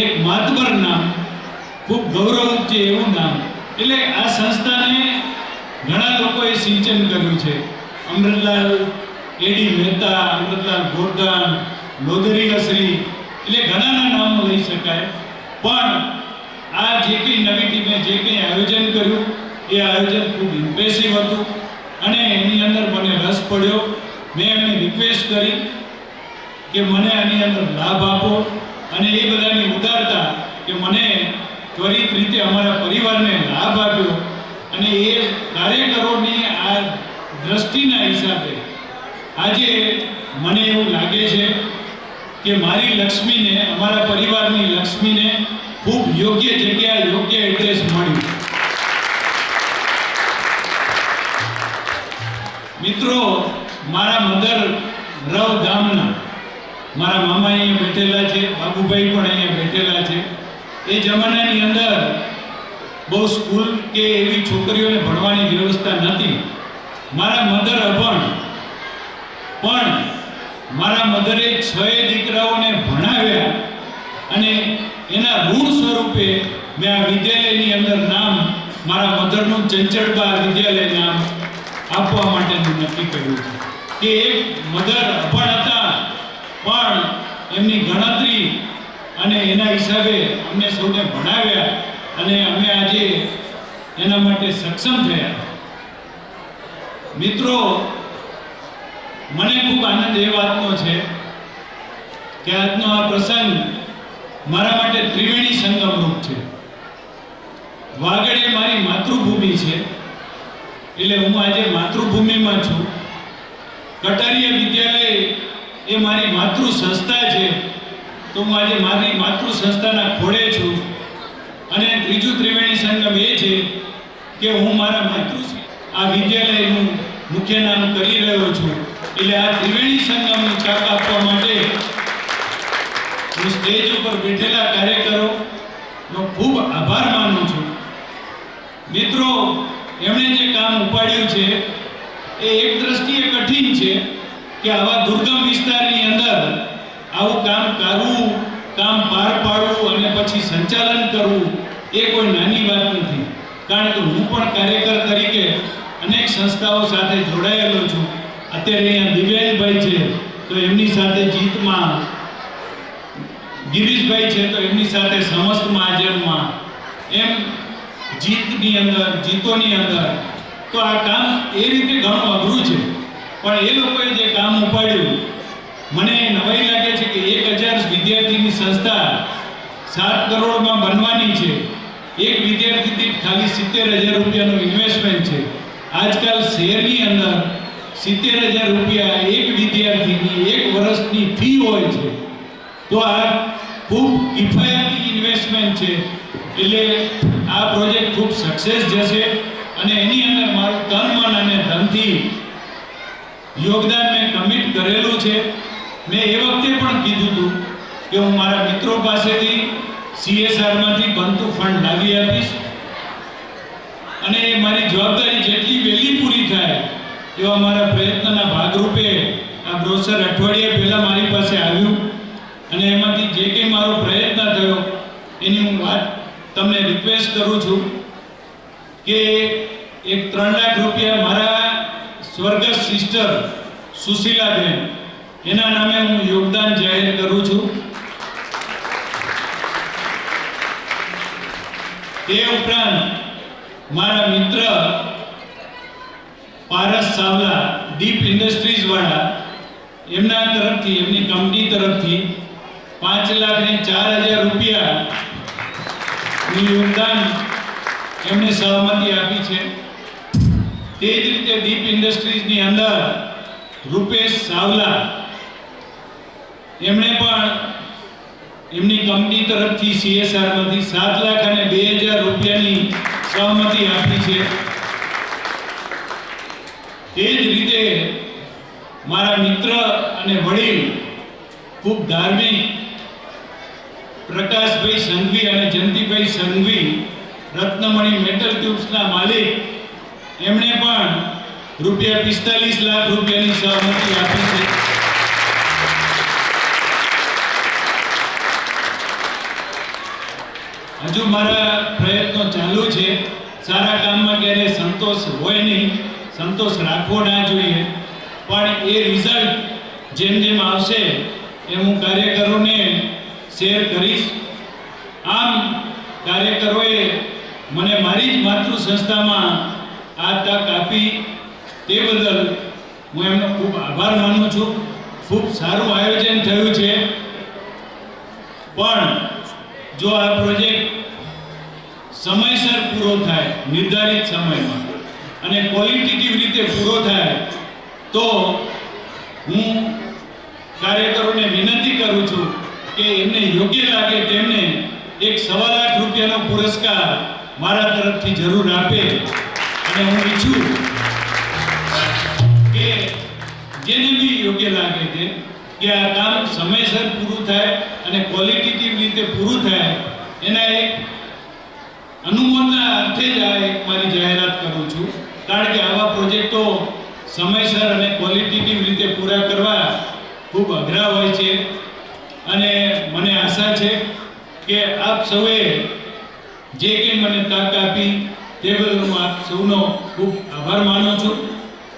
એક માતબર નામ, ખૂબ ગૌરવ છે એવું નામ. એટલે આ સંસ્થાને ઘણા લોકોએ સિંચન કર્યું છે. અમૃતલાલ એડી મહેતા, અમૃતલાલ ગોરદાન, લોધરીશ્રી, એટલે ઘણાના નામો લઈ શકાય. પણ આ જે કંઈ નવી ટીમે જે કંઈ આયોજન કર્યું એ આયોજન ખૂબ ઇમ્પ્રેસિવ હતું અને એની અંદર મને રસ પડ્યો. મેં એમને રિક્વેસ્ટ કરી કે મને આની અંદર લાભ આપો અને એ બધાની ઉદારતા કે મને ત્વરિત રીતે અમારા પરિવારને લાભ આપ્યો. અને એ કાર્યકરોની આ દ્રષ્ટિના હિસાબે આજે મને એવું લાગે છે કે મારી લક્ષ્મીને, અમારા પરિવારની લક્ષ્મીને ખૂબ યોગ્ય જગ્યા, યોગ્ય એડ્રેસ મળ્યું. મિત્રો, મારા મધર રવ ગામના મારા મામા અહીંયા બેઠેલા છે, બાબુભાઈ પણ અહીંયા બેઠેલા છે. એ જમાનાની અંદર બહુ સ્કૂલ કે એવી છોકરીઓને ભણવાની વ્યવસ્થા નથી. મારા મધર અભણ, પણ મારા મધરે 6 દીકરાઓને ભણાવ્યા અને એના ઋણ સ્વરૂપે મેં આ વિદ્યાલયની અંદર નામ મારા મધરનું ચંચળબા વિદ્યાલય નામ આપવા માટેનું નક્કી કર્યું છે. કે એક મધર અભણ હતા પણ એમની ગણતરી અને એના હિસાબે અમને સૌને ભણાવ્યા અને અમે આજે એના માટે સક્ષમ થયા. મિત્રો, મને ખૂબ આનંદ એ વાતનો છે કે આજનો આ પ્રસંગ મારા માટે ત્રિવેણી સંગમ રૂપ છે. વાગડ એ મારી માતૃભૂમિ છે, એટલે હું આજે માતૃભૂમિમાં છું. કટારીયા વિદ્યાલય એ મારી માતૃ સંસ્થા છે, તો હું આજે મારી માતૃ સંસ્થાના ખોળે છું. અને ત્રીજું ત્રિવેણી સંગમ એ છે કે હું મારા આ વિદ્યાલયનું મુખ્ય નામ કરી રહ્યો છું. એટલે આ ત્રિવેણી સંગમની ચાક આપવા માટે હું સ્ટેજ ઉપર બેઠેલા કાર્યકરોનો ખૂબ આભાર માનું છું. મિત્રો, એમણે જે કામ ઉપાડ્યું છે એ એક દ્રષ્ટિએ કઠિન છે કે આવા દુર્ગમ વિસ્તારની અંદર આવું કામ કરવું, કામ પાર પાડવું અને પછી સંચાલન કરવું એ કોઈ નાની વાત નથી. કારણ કે હું પણ કાર્યકર તરીકે અનેક સંસ્થાઓ સાથે જોડાયેલો છું. અત્યારે અહીંયા દિવ્યાંગભાઈ છે તો એમની સાથે જીતમાં, ગિરીશભાઈ છે તો એમની સાથે સમસ્ત મહાજનમાં, એમ જીતની અંદર, જીતોની અંદર. તો આ કામ એ રીતે ઘણું અઘરું છે, પણ એ લોકોએ જે કામ ઉપાડ્યું, મને નવાઈ લાગે છે કે 1000 વિદ્યાર્થીની સંસ્થા 7 કરોડમાં બનવાની છે. એક વિદ્યાર્થી દીઠ ખાલી 70,000 રૂપિયાનું ઇન્વેસ્ટમેન્ટ છે. આજકાલ શહેરની અંદર 70,000 રૂપિયા એક વિદ્યાર્થીની 1 વર્ષની ફી હોય છે. તો આ ખૂબ કિફાયતી ઇન્વેસ્ટમેન્ટ છે. એટલે આ પ્રોજેક્ટ ખૂબ સક્સેસ જશે અને એની અંદર મારું તન, મન અને ધનથી યોગદાન મેં કમિટ કરેલું છે. મેં એ વખતે પણ કીધું હતું કે હું મારા મિત્રો પાસેથી CSRમાંથી બનતું ફંડ લાવી આપીશ અને મારી જવાબદારી જેટલી વહેલી પૂરી થાય એવા મારા પ્રયત્નના ભાગરૂપે આ બ્રોશર અઠવાડિયા પહેલાં મારી પાસે આવ્યું અને એમાંથી જે કંઈ મારો પ્રયત્ન થયો એની હું વાત તમને રિક્વેસ્ટ કરું છું કે એક 3 લાખ રૂપિયા મારા સ્વર્ગસ્થ સિસ્ટર સુશીલાબેન એના નામે હું યોગદાન જાહેર કરું છું. તે ઉપરાંત મારા મિત્ર પારસ ચાવલા, દીપ ઇન્ડસ્ટ્રીઝ વાળા, એમના તરફથી, એમની કંપની તરફથી 5,04,000 રૂપિયાનું યોગદાન એમને સહમતિ આપી છે. તે જ રીતે દીપ ઇન્ડસ્ટ્રીઝની અંદર રૂપેશ ચાવલા, એમણે પણ એમની કંપની તરફથી CSRમાંથી 7,02,000 રૂપિયાની સહમતિ આપી છે. તે જ રીતે મારા મિત્ર અને વડીલ, ખૂબ ધાર્મિક પ્રકાશભાઈ સંઘવી અને જયંતિભાઈ સંઘવી, રત્નમણી મેટલ ટ્યુબ્સના માલિક, એમણે પણ રૂપિયા 45 લાખ રૂપિયાની સહમતિ આપી છે. હજુ મારા પ્રયત્નો ચાલુ છે. સારા કામમાં ક્યારેય સંતોષ હોય નહીં, સંતોષ રાખવો ના જોઈએ, પણ એ રિઝલ્ટ જેમ જેમ આવશે એમ હું કાર્યકરોને શેર કરીશ. આમ કાર્યકરોએ મને મારી જ માતૃ સંસ્થામાં આ તક આપી તે બદલ હું એમનો ખૂબ આભાર માનું છું. ખૂબ સારું આયોજન થયું છે. પણ જો આ પ્રોજેક્ટ સમયસર પૂરો થાય, નિર્ધારિત સમયમાં, અને ક્વોલિટેટિવ રીતે પૂરો થાય તો હું કાર્યકરોને વિનંતી કરું છું કે એમને યોગ્ય લાગે તેમને 1.25 લાખ રૂપિયાનો પુરસ્કાર મારા તરફથી જરૂર આપે. અને હું ઈચ્છું કે જેને બી યોગ્ય લાગે છે કે આ કામ સમયસર પૂરું થાય અને ક્વોલિટેટિવ રીતે પૂરું થાય, એના એક અનુમોદના અર્થે જ આ એક મારી જાહેરાત કરું છું. કારણ કે આવા પ્રોજેક્ટો સમયસર અને ક્વોલિટેટિવ રીતે પૂરા કરવા ખૂબ અઘરા હોય છે. અને મને આશા છે કે આપ સૌએ જે કંઈ મને તક આપી તે બદલ હું આપ સૌનો ખૂબ આભાર માનું છું.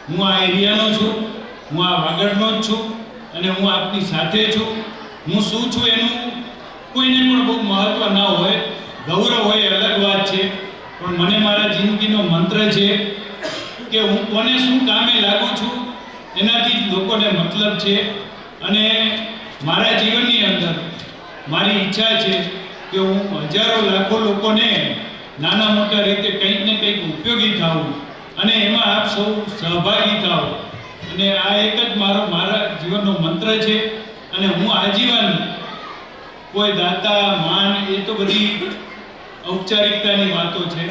હું આ એરિયાનો છું, હું આ વાગડનો જ છું અને હું આપની સાથે છું. હું શું છું એનું કોઈને પણ બહુ મહત્વ ના હોય, ગૌરવ હોય અલગ વાત છે, પણ મને મારા જિંદગીનો મંત્ર છે કે હું કોને શું કામે લાગુ છું એનાથી જ લોકોને મતલબ છે. અને મારા જીવનની અંદર મારી ઈચ્છા છે કે હું હજારો લાખો લોકોને નાના મોટા રીતે કંઈક ને કંઈક ઉપયોગી થાઉં અને એમાં આપ સૌ સહભાગી થાઓ. અને આ એક જ મારા જીવનનો મંત્ર છે. અને હું આજીવન કોઈ દાતા માન એ તો બધી ઔપચારિકતાની વાતો છે,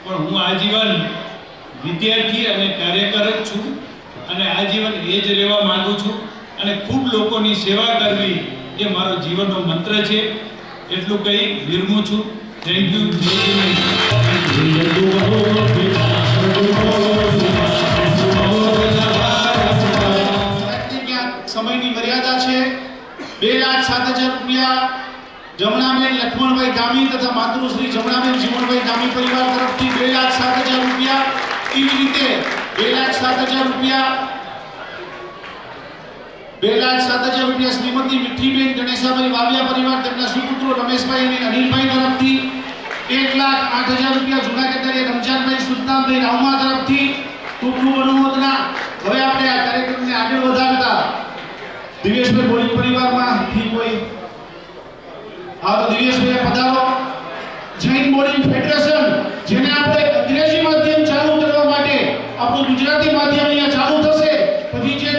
પણ હું આજીવન વિદ્યાર્થી અને કાર્યકર જ છું અને આજીવન એ જ રહેવા માંગુ છું. અને ખૂબ લોકોની સેવા કરવી એ મારો જીવનનો મંત્ર છે. એટલું કહી વિરમું છું. Thank you. સમયની મર્યાદા છે. 2,07,000 રૂપિયા જમણાબેન લક્ષ્મણભાઈ ગામી તથા માતૃશ્રી જમણાબેન જીવણભાઈ ગામી પરિવાર તરફથી 2,07,000 રૂપિયા. એવી રીતે 2,07,000 રૂપિયા 2,07,000 રૂપિયા શ્રીમતી મીઠીબેન ગણેશાભાઈ વાવિયા પરિવાર તેમના સુપુત્રો રમેશભાઈ અને અનિલભાઈ તરફથી. 1,08,000 રૂપિયા જૂના કટારીયા રમજાનભાઈ સુલતાનભાઈ રાવમા તરફથી. ખૂબ ખૂબ અનુમોદના. હવે આપણે આ કાર્યક્રમને આગળ વધારતા દિવ્યેશભાઈ બોલી પરિવારમાંથી કોઈ તો દિવ્યેશભાઈ પધારો. જૈન બોલિંગ ફેડરેશન જેને આપણે અંગ્રેજી માધ્યમ ચાલુ કરવા માટે આપણું ગુજરાતી માધ્યમ અહીંયા ચાલુ થશે, પછી જે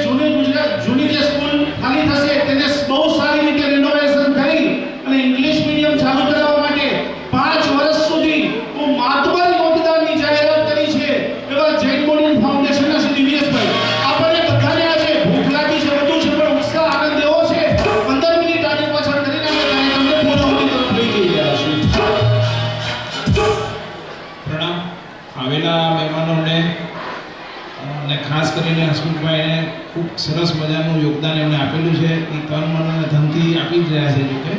જૂની જે સ્કૂલ ખાલી થશે તેને બહુ સારી રીતે રિનોવેશન કરી અને ઇંગ્લિશ મીડિયમ ચાલુ કરવા માટે 5 વર્ષ સુધી હું માતબર યોગદાનની જાહેરાત કરી છે એવા જૈન બોલિંગ ફાઉન્ડેશનના શ્રી દિવ્યેશભાઈ. આપણને બધાને આજે ભૂખ લાગી છે, બધું છે, પણ ઉત્સાહ આનંદ એવો છે 15 મિનિટ આગળ પાછળ કરીને આપણે કાર્યક્રમને પૂર્ણાહુતિ તરફ લઈ જઈ રહ્યા છીએ. પ્રણામ. આવેલા મહેમાનોને અને ખાસ કરીને હસમુખભાઈને ખૂબ સરસ મજાનું યોગદાન એમણે આપેલું છે. એ તન મન અને ધનથી આપી જ રહ્યા છે. જોકે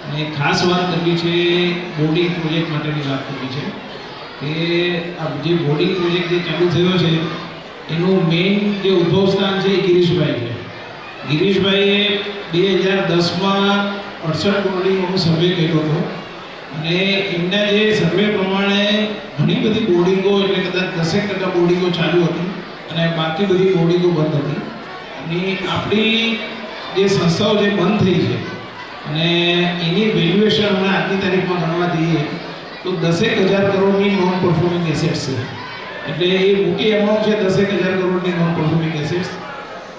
અને ખાસ વાત કરવી છે બોર્ડિંગ પ્રોજેક્ટ માટેની વાત કરવી છે કે આ જે બોર્ડિંગ પ્રોજેક્ટ જે ચાલુ થયો છે એનું મેઇન જે ઉદ્ભવ સ્થાન છે એ ગિરીશભાઈ છે. ગિરીશભાઈએ 2010માં 68 બોર્ડિંગોનો સર્વે કર્યો હતો અને એમના જે સર્વે પ્રમાણે ઘણી બધી બોર્ડિંગો એટલે કદાચ 10% બોર્ડિંગો ચાલુ હતી અને બાકી બધી બોર્ડિંગો બંધ હતી. અને આપણી જે સંસ્થાઓ જે બંધ થઈ છે અને એની વેલ્યુએશન હમણાં આજની તારીખમાં ગણવા જઈએ તો 10,000 કરોડની નોન પરફોર્મિંગ એસેટ્સ છે. એટલે એ મોટી એમાઉન્ટ છે 10,000 કરોડની નોન પરફોર્મિંગ એસેટ્સ.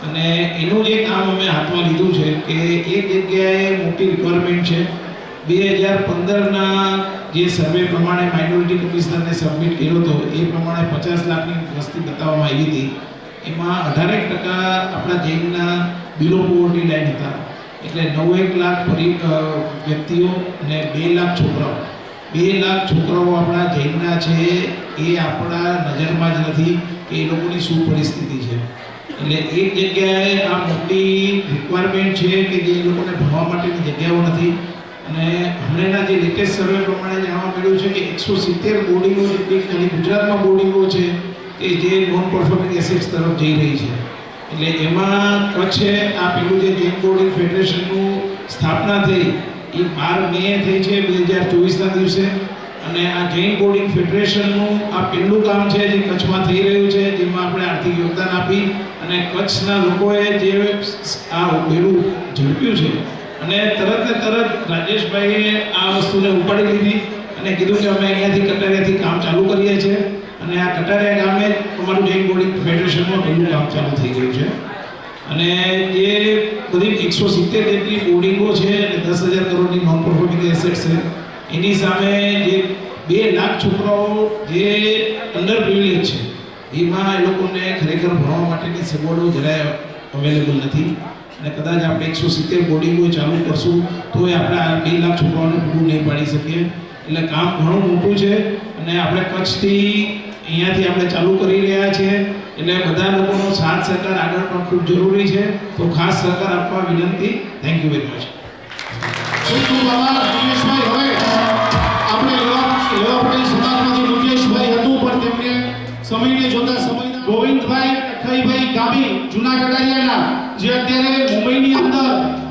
અને એનું જે કામ અમે હાથમાં લીધું છે કે એક જગ્યાએ મોટી રિક્વાયરમેન્ટ છે. 2015ના જે સર્વે પ્રમાણે માઇનોરિટી કમિશનરને સબમિટ કર્યો હતો એ પ્રમાણે 50 લાખની વસ્તી બતાવવામાં આવી હતી. એમાં 18% આપણા જૈનના બિલો પોવર્ટી લાઈન હતા. એટલે 9 લાખ વ્યક્તિઓ અને 2 લાખ છોકરાઓ. 2 લાખ છોકરાઓ આપણા જૈનના છે એ આપણા નજરમાં જ નથી કે એ લોકોની શું પરિસ્થિતિ છે. એટલે એક જગ્યાએ આ મોટી રિક્વાયરમેન્ટ છે કે જે લોકોને ભણવા માટેની જગ્યાઓ નથી. અને હમણાંના જે લેટેસ્ટ સર્વે પ્રમાણે જાણવા મળ્યું છે કે 170 બોર્ડિંગો જેટલી ખાલી ગુજરાતમાં બોર્ડિંગો છે કે જે નોન પરફોર્મિંગ એસેટ્સ તરફ જઈ રહી છે. એટલે એમાં કચ્છે આ પેલું જે જૈન બોર્ડિંગ ફેડરેશનનું સ્થાપના થઈ એ 12 મે થઈ છે 2024ના દિવસે. અને આ જૈન બોર્ડિંગ ફેડરેશનનું આ પહેલું કામ છે જે કચ્છમાં થઈ રહ્યું છે, જેમાં આપણે આર્થિક યોગદાન આપી અને કચ્છના લોકોએ જે આ પેલું ઝડપ્યું છે અને તરત ને તરત રાજેશભાઈએ આ વસ્તુને ઉપાડી લીધી અને કીધું કે અમે અહીંયાથી કટારિયાથી કામ ચાલુ કરીએ છીએ. અને આ કટારિયા ગામે અમારું જૈન બોર્ડિંગ ફેડરેશનમાં પહેલું કામ ચાલુ થઈ ગયું છે. અને જે બધી 170 જેટલી બોર્ડિંગો છે અને 10,000 કરોડની નોન પરફોર્મિંગ એસેટ્સ છે, એની સામે જે 2 લાખ છોકરાઓ જે અંડર પ્રિવિલેજ છે એમાં એ લોકોને ખરેખર ભણવા માટેની સગવડો જરાય અવેલેબલ નથી. અને કદાચ આપણે 170 બોર્ડિંગો ચાલુ કરશું તો એ આપણે આ 2 લાખ છોકરાઓને પૂરું નહીં પાડી શકીએ. એટલે કામ ઘણું મોટું છે અને આપણે કચ્છથી અહીંયાથી આપણે ચાલુ કરી રહ્યા છીએ. એટલે બધા લોકોનો સાથ સહકાર આગળ પણ ખૂબ જરૂરી છે. તો ખાસ સહકાર આપવા વિનંતી. Thank you very much. ખૂબ ખૂબ આભાર દિવ્યેશભાઈ. હવે આપણે લેવા પટેલ સમાજમાંથી મુકેશભાઈ હતું પણ તેમને સમયને જોતા સમયના ગોવિંદભાઈ અખાઈભાઈ ગામી જૂના કટારિયાના, જે અત્યારે મુંબઈની અંદર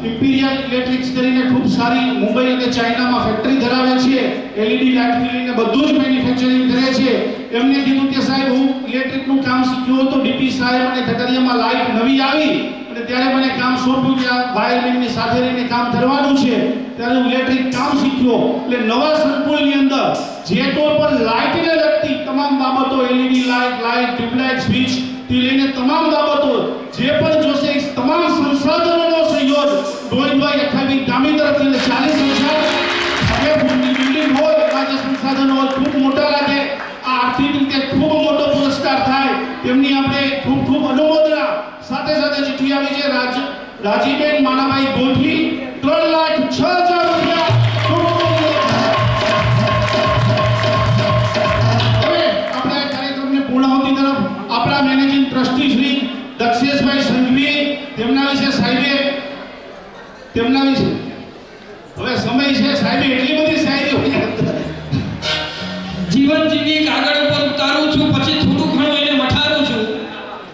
ઇમ્પિરિયલ ઇલેક્ટ્રિક્સ કરીને ખૂબ સારી મુંબઈ અને ચાઇનામાં ફેક્ટરી ધરાવે છે, એલઈડી લાઇટથી લઈને બધું જ મેન્યુફેક્ચરિંગ કરે છે. એમને કીધું કે સાહેબ હું ઇલેક્ટ્રિકનું કામ શીખ્યો તો ડીપી સાહેબ અને કટારિયામાં લાઇટ નવી આવી અને ત્યારે મને કામ સોંપ્યું કે આ વાયરમેનની સાથે રહીને કામ કરવાનું છે. ત્યારે હું ઇલેક્ટ્રિક કામ શીખ્યો. એટલે નવા સંકુલની અંદર જે કોઈ પણ લાઇટને લગતી તમામ બાબતો, એલઈડી લાઇટ, ટ્યુબલાઇટ, સ્વિચ થી લઈને તમામ બાબતો જે પણ જોશે એ તમામ સંસાધનોનો સહયોગ ડોઈભાઈ અખાઈભાઈ ગામી તરફથી 40,000 હવે બિલ્ડિંગ હોય એવા જે સંસાધનો હોય ખૂબ મોટા લાગે, આ આર્થિક રીતે ખૂબ મોટો પુરસ્કાર થાય તેમની આપણે ખૂબ ખૂબ અનુમોદના. સાથે સાથે ચિઠ્ઠી આવી છે રાજીબેન માનાભાઈ ગોઠી 3,06,000 રૂપિયા. હવે આપણે આ કાર્યક્રમને પૂર્ણાહુતિ તરફ આપણા મેનેજિંગ ટ્રસ્ટી શ્રી દક્ષેશભાઈ સંઘવી, તેમના વિશે સાહેબે હવે સમય છે સાહેબે એટલી બધી શાયરી હોય. જીવન જીવી કાગળ ઉપર ઉતારું છું, પછી થોડું ઘણું એને મઠારું છું.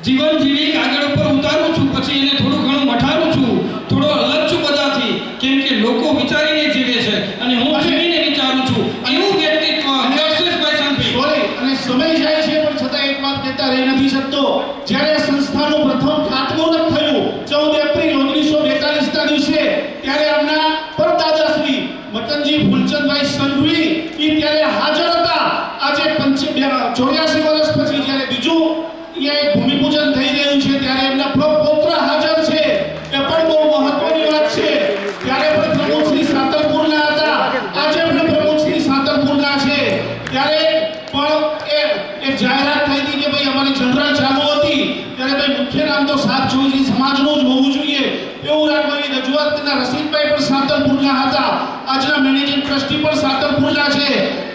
જીવન જીવી કાગળ ઉપર ઉતારું છું, પછી એને થોડું ઘણું મઠારું છું. થોડો અલગ છું બધાથી, કેમ કે લોકો વિચારીને જીવે છે અને હું જીવીને વિચારું છું. એવું વ્યક્તિત્વ દક્ષેશભાઈ સંઘવી. સોરી, અને સમય જાય છે પણ છતાં એક વાત કહેતા રહી નથી શકતો. જ્યારે સંસ્થાનું પ્રથમ ખાતમુહૂર્ત થયું 14 એપ્રિલ 1942 ના દિવસે, ત્યારે આમના પરદાદા શ્રી મટનજી ફૂલચંદભાઈ સંઘવી એ ત્યારે હાજર હતા. આજે 84 વર્ષ પછી જ્યારે બીજું અહીંયા એક ભૂમિપૂજન થઈ રહ્યું છે ત્યારે એમના પૌત્ર હાજર છે. એ પણ બહુ મહત્વની વાત છે. ત્યારે પણ પ્રમુખ શ્રી સાતલપુરના હતા, આજે પણ પ્રમુખ શ્રી સાતલપુરના છે. ત્યારે પણ એક જાહેરાત થઈ હતી કે ભાઈ અમારી જનરલ ચાલુ હતી ત્યારે ભાઈ મુખ્ય નામ તો 724 સમાજનું જ હોવું જોઈએ એવું રાખવાની રજૂઆત કરનાર રસીદભાઈ પણ સાતલપુરના હતા. આજના મેનેજિંગ ટ્રસ્ટી પણ સાતલપુરના છે.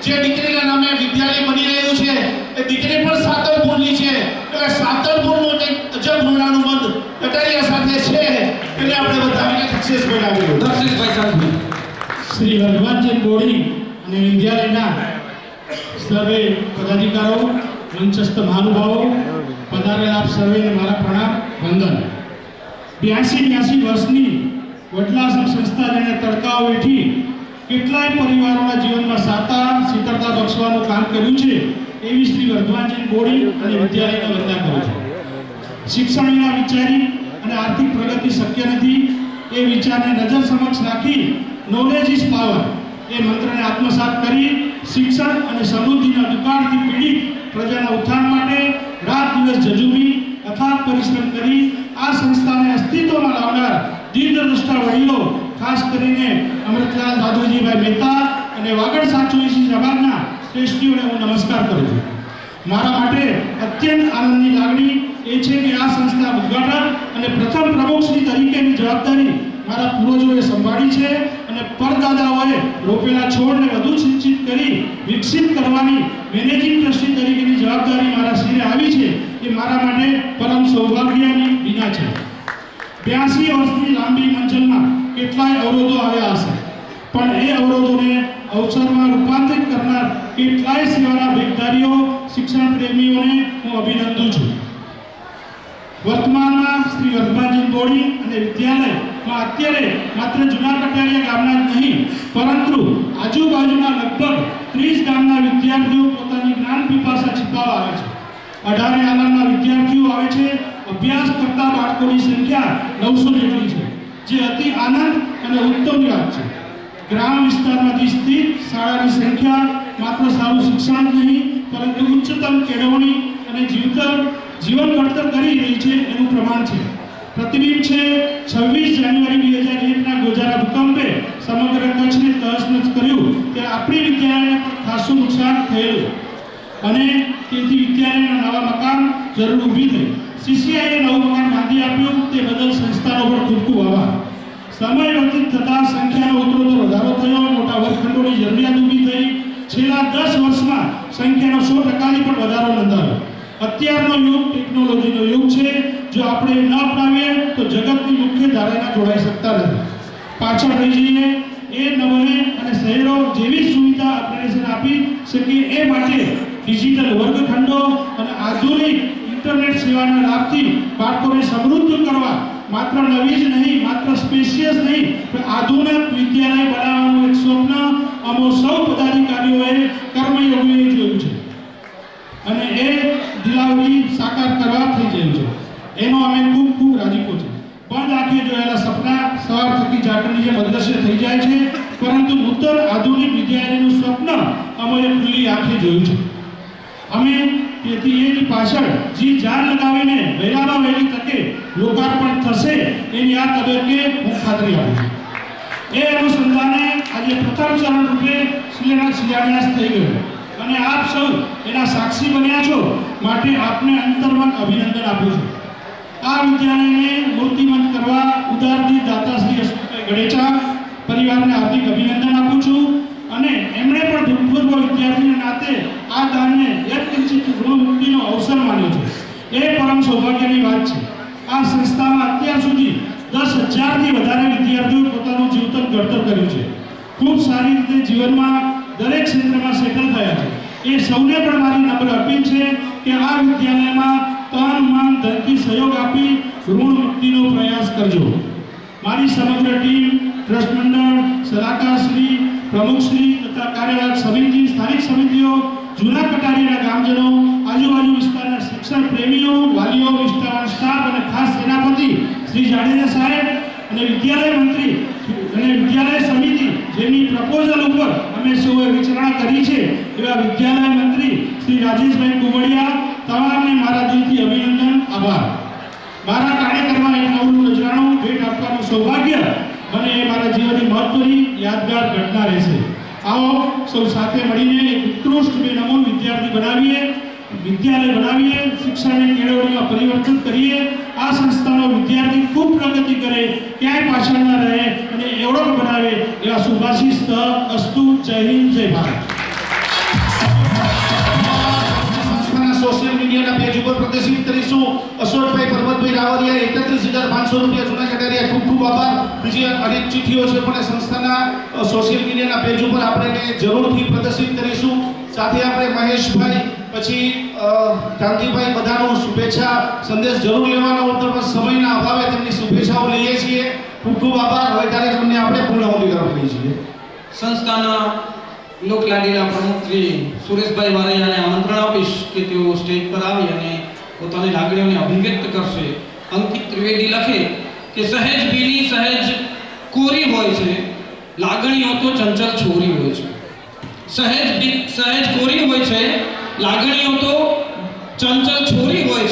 જે દીકરીના નામે વિદ્યાલય બની રહ્યું છે એ દીકરી પણ સાતલપુરની છે. એટલે સાતલપુરનું એક અજબ ઋણાનું બંધ કટારિયા સાથે છે. એટલે આપણે બતાવીને સક્સેસફુલ આવ્યું. દક્ષેશભાઈ સંઘવી. શ્રી હનુમાનજી બોડી અને વિદ્યાલયના સર્વે પદાધિકારો, મંચસ્થ મહાનુભાવો, પધારેલા આપ સર્વેને મારા પ્રણામ વંદન. 82 વર્ષની વડલાસમ સંસ્થા જેને તડકાઓ વેઠી કેટલાય પરિવારોના જીવનમાં શીતળતા બક્ષવાનું કામ કર્યું છે એવી શ્રી વર્ધમાનજી બોડી અને વિદ્યાલયને વંદના કરું છું. શિક્ષણ વિના વિચારી અને આર્થિક પ્રગતિ શક્ય નથી એ વિચારને નજર સમક્ષ રાખી નોલેજ ઇઝ પાવર એ મંત્રને આત્મસાત કરી શિક્ષણ અને સમૃદ્ધિના દુકાળથી પીડિત પ્રજાના ઉત્થાન માટે રાત દિવસ ઝઝૂમી અથાગ પરિશ્રમ કરી આ સંસ્થાને અસ્તિત્વમાં લાવનાર દીર્ઘદ્રષ્ટા વડીલો, ખાસ કરીને અમૃતલાલ દાદુજીભાઈ મહેતા અને વાગડ 724 સમાજના શ્રેષ્ઠીઓને હું નમસ્કાર કરું છું. મારા માટે અત્યંત આનંદની લાગણી એ છે કે આ સંસ્થા ઉદ્ઘાટન અને પ્રથમ પ્રમુખશ્રી તરીકેની જવાબદારી મારા પૂર્વજોએ સંભાળી છે અને પરદાદાઓએ રોપેલા છોડને વધુ સિંચિત કરી વિકસિત કરવાની મેનેજિંગ ટ્રસ્ટી તરીકેની જવાબદારી મારા શિરે આવી છે એ મારા માટે પરમ સૌભાગ્યની વિના છે. 82 વર્ષની લાંબી મંજલમાં કેટલાય અવરોધો આવ્યા હશે, પણ એ અવરોધોને અવસરમાં રૂપાંતરિત કરનાર કેટલાય સેવાના વેગધારીઓ, શિક્ષણ પ્રેમીઓને હું અભિનંદું છું. વર્તમાનમાં શ્રી વર્ધમાનજી બોડી અને વિદ્યાલયમાં અત્યારે માત્ર જૂના કટારિયા ગામના જ નહીં પરંતુ આજુબાજુના લગભગ 30 ગામના વિદ્યાર્થીઓ પોતાની જ્ઞાન પીપાસા છીપાવવા આવે છે. 18 આલમના વિદ્યાર્થીઓ આવે છે. અભ્યાસ કરતા બાળકોની સંખ્યા 900 જેટલી છે, જે અતિ આનંદ અને ઉત્તમની વાત છે. ગ્રામ વિસ્તારમાંથી સ્થિત શાળાની સંખ્યા માત્ર સારું શિક્ષણ જ નહીં પરંતુ ઉચ્ચતમ કેળવણી અને જીવન ઘડતર કરી રહી છે એનું પ્રમાણ છે. પ્રતિબિંબ છે 26 જાન્યુઆરી 2001ના ગોજારા ભૂકંપે સમગ્ર કચ્છને તહસ-નહસ કર્યું ત્યારે આપણી વિદ્યાલયને પણ ખાસું નુકસાન થયેલું અને તેથી વિદ્યાલયના નવા મકાન જરૂર ઊભી થઈ. સીસીઆઈએ નવું મકાન બાંધી આપ્યું તે બદલ સંસ્થાનો પણ ખૂબ ખૂબ આભાર. સમય વ્યતીત થતાં સંખ્યાનો ઉત્તરોત્તર વધારો થયો, મોટા વર્ગખંડોની જરૂરિયાત ઊભી થઈ. છેલ્લા 10 વર્ષમાં સંખ્યાનો 100%ની પણ વધારો નોંધાયો. અત્યારનો યુગ ટેકનોલોજીનો યુગ છે. જો આપણે ન અપનાવીએ તો જગતની મુખ્ય ધારાના જોડાઈ શકતા નથી, પાછળ રહી જઈએ. એ ન બને અને શહેરો જેવી સુવિધા અપગ્રેડેશન આપી શકીએ એ માટે ડિજિટલ વર્ગખંડો અને આધુનિક ઇન્ટરનેટ સેવાના લાભથી બાળકોને સમૃદ્ધ કરવા માત્ર નવી જ નહીં, માત્ર સ્પેશિયસ નહીં, પણ આધુનિક વિદ્યાલય બનાવવાનું એક સ્વપ્ન અમો સૌ પદાધિકારીઓએ કર્મયોગીઓએ જોયું છે અને એ દિલાવરી સાકાર કરવા થઈ ગયું છે. એનો અમે ખૂબ ખૂબ રાજીપો છે. બંધ આંખે જોયેલા સપના સવાર થકી ઝાકળની જેમ અદ્રશ્ય થઈ જાય છે, પરંતુ નૂતન આધુનિક વિદ્યાલયનું સ્વપ્ન અમે ખુલ્લી આંખે જોયું છે. અમે તેથી એની પાછળ જી જાન લગાવીને વહેલામાં વહેલી તકે લોકાર્પણ થશે એની આ તબક્કે હું ખાતરી આપું છું. એ અનુસંધાને આજે પ્રથમ ચરણ રૂપે શિલાન્યાસ થઈ ગયો અને આપ સૌ એના સાક્ષી બન્યા છો, માટે આપને અંતર્મન અભિનંદન આપું છું. આ વિદ્યાલયને મૂર્તિમંત કરવા ઉદારદી દાતા શ્રી અશોકભાઈ ગણેચા પરિવારને હાર્દિક અભિનંદન આપું છું અને એમણે પણ ભૂતપૂર્વ વિદ્યાર્થીના નાતે આ દાનને એક કિંચિત ઋણમુક્તિનો અવસર માન્યો છે. એ પરમ સૌભાગ્યની વાત છે. આ સંસ્થામાં અત્યાર સુધી 10,000થી વધારે વિદ્યાર્થીઓ પોતાનું જીવતર ઘડતર કર્યું છે. ખૂબ સારી રીતે જીવનમાં દરેક ક્ષેત્રમાં સેટલ થયા છે. એ સૌને પણ મારી નમ્ર અપીલ છે કે આ વિદ્યાલયમાં તન મન ધનથી સહયોગ આપી ઋણ મુક્તિનો પ્રયાસ કરજો. મારી સમગ્ર ટીમ, ટ્રસ્ટ મંડળ, સલાહકારશ્રી, પ્રમુખશ્રી તથા કાર્યવાહક સમિતિ, સ્થાનિક સમિતિઓ, જૂના કટારીના ગામજનો, આજુબાજુ વિસ્તારના શિક્ષણ પ્રેમીઓ, વાલીઓ, નિષ્ઠાવાન સ્ટાફ અને ખાસ સેનાપતિ શ્રી જાડેજા સાહેબ અને વિદ્યાલય મંત્રી અને વિદ્યાલય સમિતિ જેની પ્રપોઝલ ઉપર અમે સૌએ વિચારણા કરી છે એવા વિદ્યાલય મંત્રી શ્રી રાજેશભાઈ કુંવડિયા, તમામને મારા દિલથી અભિનંદન, આભાર. મારા કાર્યક્રમમાં એક નવું નજરાણું ભેટ આપવાનું સૌભાગ્ય મને એ મારા જીવનની મહત્વની યાદગાર ઘટના રહેશે. આવો સૌ સાથે મળીને એક ઉત્કૃષ્ટ બેનમૂન વિદ્યાર્થી બનાવીએ, વિદ્યાલય બનાવીએ, શિક્ષણને કેળવણીમાં પરિવર્તન કરીએ. આ સંસ્થાનો વિદ્યાર્થી ખૂબ પ્રગતિ કરે, ક્યાંય પાછળ ન રહે અને એવડો બનાવે એવા શુભાશીષ અસ્તુ. જય હિન્દ, જય ભારત. સોશિયલ મીડિયાના પેજ ઉપર પ્રદર્શિત કરીશું. અશોકભાઈ પરબતભાઈ રાવરિયા 31,500 રૂપિયા જૂના કટારિયા, ખૂબ ખૂબ આભાર. બીજી અનેક ચિઠ્ઠીઓ છે પણ સંસ્થાના સોશિયલ મીડિયાના પેજ ઉપર આપણે એને જરૂરથી પ્રદર્શિત કરીશું. સાથે આપણે મહેશભાઈ, પછી કાંતિભાઈ, બધાનો શુભેચ્છા સંદેશ જરૂર લેવાનો હતો પણ સમયના અભાવે તેમની શુભેચ્છાઓ લઈએ છીએ. ખૂબ ખૂબ આભાર. હવે કાર્યક્રમને આપણે પૂર્ણાહુતિ કરવા લઈએ છીએ. સંસ્થાના લોકલાડીલા પ્રમુખ શ્રી સુરેશભાઈ વારૈયાને આમંત્રણ આપીશ કે તેઓ સ્ટેજ પર આવી અને પોતાની લાગણીઓને અભિવ્યક્ત કરશે. અંકિત ત્રિવેદી લખે કે સહેજ ભીની સહેજ કોરી હોય છે, લાગણીઓ તો ચંચલ છોરી હોય છે. સહેજ કોરી હોય છે, લાગણીઓ તો ચંચલ છોરી હોય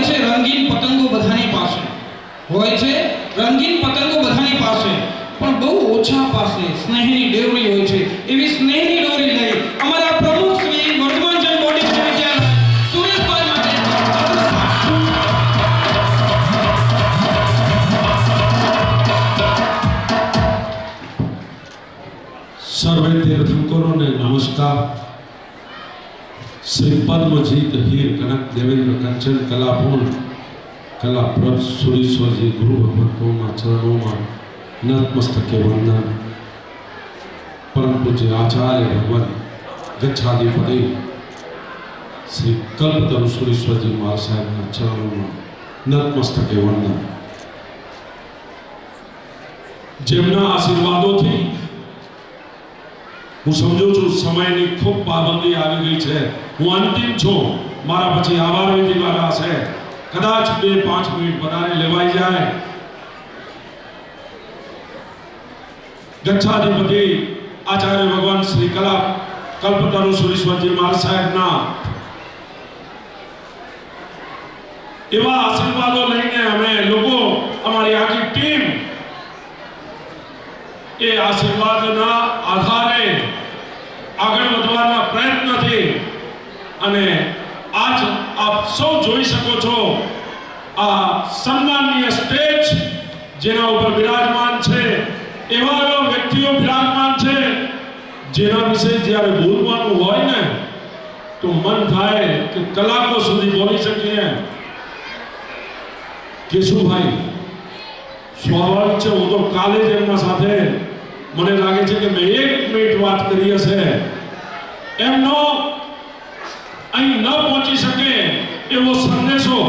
છે રંગીન પતંગો બધાની પાસે, હોય છે રંગીન પતંગો બધાની પાસે, પણ બહુ ઓછા પાસે સ્નેહની ડોરી હોય છે. એવી સ્નેહની ડોરી લઈ અમારા પ્રમુખ શ્રી વર્ધમાનચંદ બોડી વિદ્યાલય સુરેશભાઈ માટે સર્વે તીર્થંકરોને નમસ્કાર. શ્રી પદ્મજીત હીર કનક દેવેન્દ્ર કંચન કલાપૂર્ણ કલાપ્રદ સુરેશ્વરજી ગુરુ ભગવંતોના ચરણોમાં નતમસ્તકે વંદન. પરમ પૂજ્ય આચાર્ય ભગવાન ગચ્છાધિપતિ શ્રી કલ્પતરુ સુરેશ્વરજી મહારાજ સાહેબના ચરણોમાં નતમસ્તકે વંદન. જેમના આશીર્વાદોથી હું સમજુ છું સમયની ખૂબ પાબંદી આવી ગઈ છે. હું અંતિમ છું. મારા પછી આભાર વિધિ વાળા છે. કદાચ 2-5 મિનિટ વધારે લેવાઈ જાય. ગચ્છાધિપતિ આચાર્ય ભગવાન શ્રી કલ્પતરુ સુરેશ્વરજી મહારાજ સાહેબના એવા આશીર્વાદો લઈને અમે લોકો, અમારી આખી ટીમ એ આશીર્વાદના આધારે આગળ વધવાના પ્રયત્નથી અને આજ આપ સૌ જોઈ શકો છો આ સન્માનનીય સ્ટેજ જેના ઉપર બિરાજમાન છે, એવા વ્યક્તિઓ બિરાજમાન છે જેના વિશે જ્યારે બોલવાનું હોય ને તો મન થાય કે કલાકો સુધી બોલી શકીએ. કેશુભાઈ સ્વાભાવિક છે. હું તો કાલે જ એમના સાથે મને લાગે છે કે મેં 1 મિનિટ વાત કરી હશે. એમનો અહીં ન પહોંચી શકે એવો સંદેશો